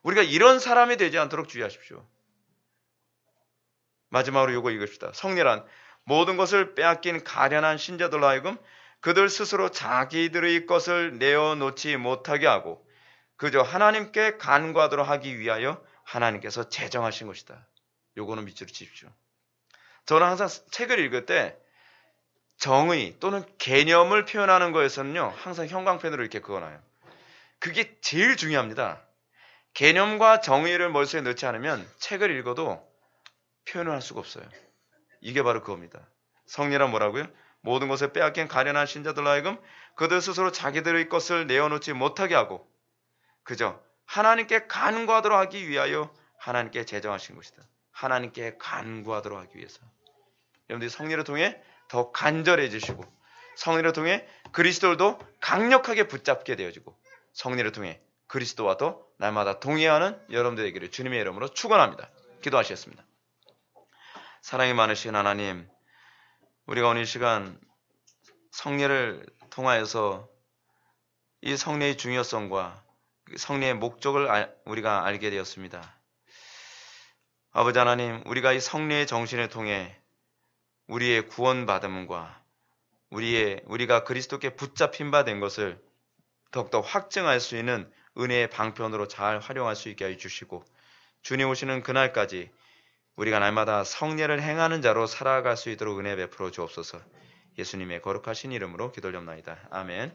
우리가 이런 사람이 되지 않도록 주의하십시오. 마지막으로 요거 읽읍시다. 성례란 모든 것을 빼앗긴 가련한 신자들로 하여금 그들 스스로 자기들의 것을 내어놓지 못하게 하고 그저 하나님께 간구하도록 하기 위하여 하나님께서 제정하신 것이다. 요거는 밑줄을 치십시오. 저는 항상 책을 읽을 때 정의 또는 개념을 표현하는 거에서는요, 항상 형광펜으로 이렇게 그어놔요. 그게 제일 중요합니다. 개념과 정의를 머릿속에 넣지 않으면 책을 읽어도 표현을 할 수가 없어요. 이게 바로 그겁니다. 성례란 뭐라고요? 모든 것을 빼앗긴 가련한 신자들로 하여금 그들 스스로 자기들의 것을 내어놓지 못하게 하고 그저 하나님께 간구하도록 하기 위하여 하나님께 제정하신 것이다. 하나님께 간구하도록 하기 위해서. 여러분들이 성례를 통해 더 간절해지시고 성례를 통해 그리스도를 강력하게 붙잡게 되어지고 성례를 통해 그리스도와 더 날마다 동의하는 여러분들 되기를 주님의 이름으로 축원합니다. 기도하시겠습니다. 사랑이 많으신 하나님, 우리가 오늘 이 시간 성례를 통하여서 이 성례의 중요성과 성례의 목적을 우리가 알게 되었습니다. 아버지 하나님, 우리가 이 성례의 정신을 통해 우리의 구원받음과 우리가 그리스도께 붙잡힌 바 된 것을 더욱더 확증할 수 있는 은혜의 방편으로 잘 활용할 수 있게 해주시고 주님 오시는 그날까지 우리가 날마다 성례를 행하는 자로 살아갈 수 있도록 은혜 베풀어 주옵소서. 예수님의 거룩하신 이름으로 기도드립니다. 아멘.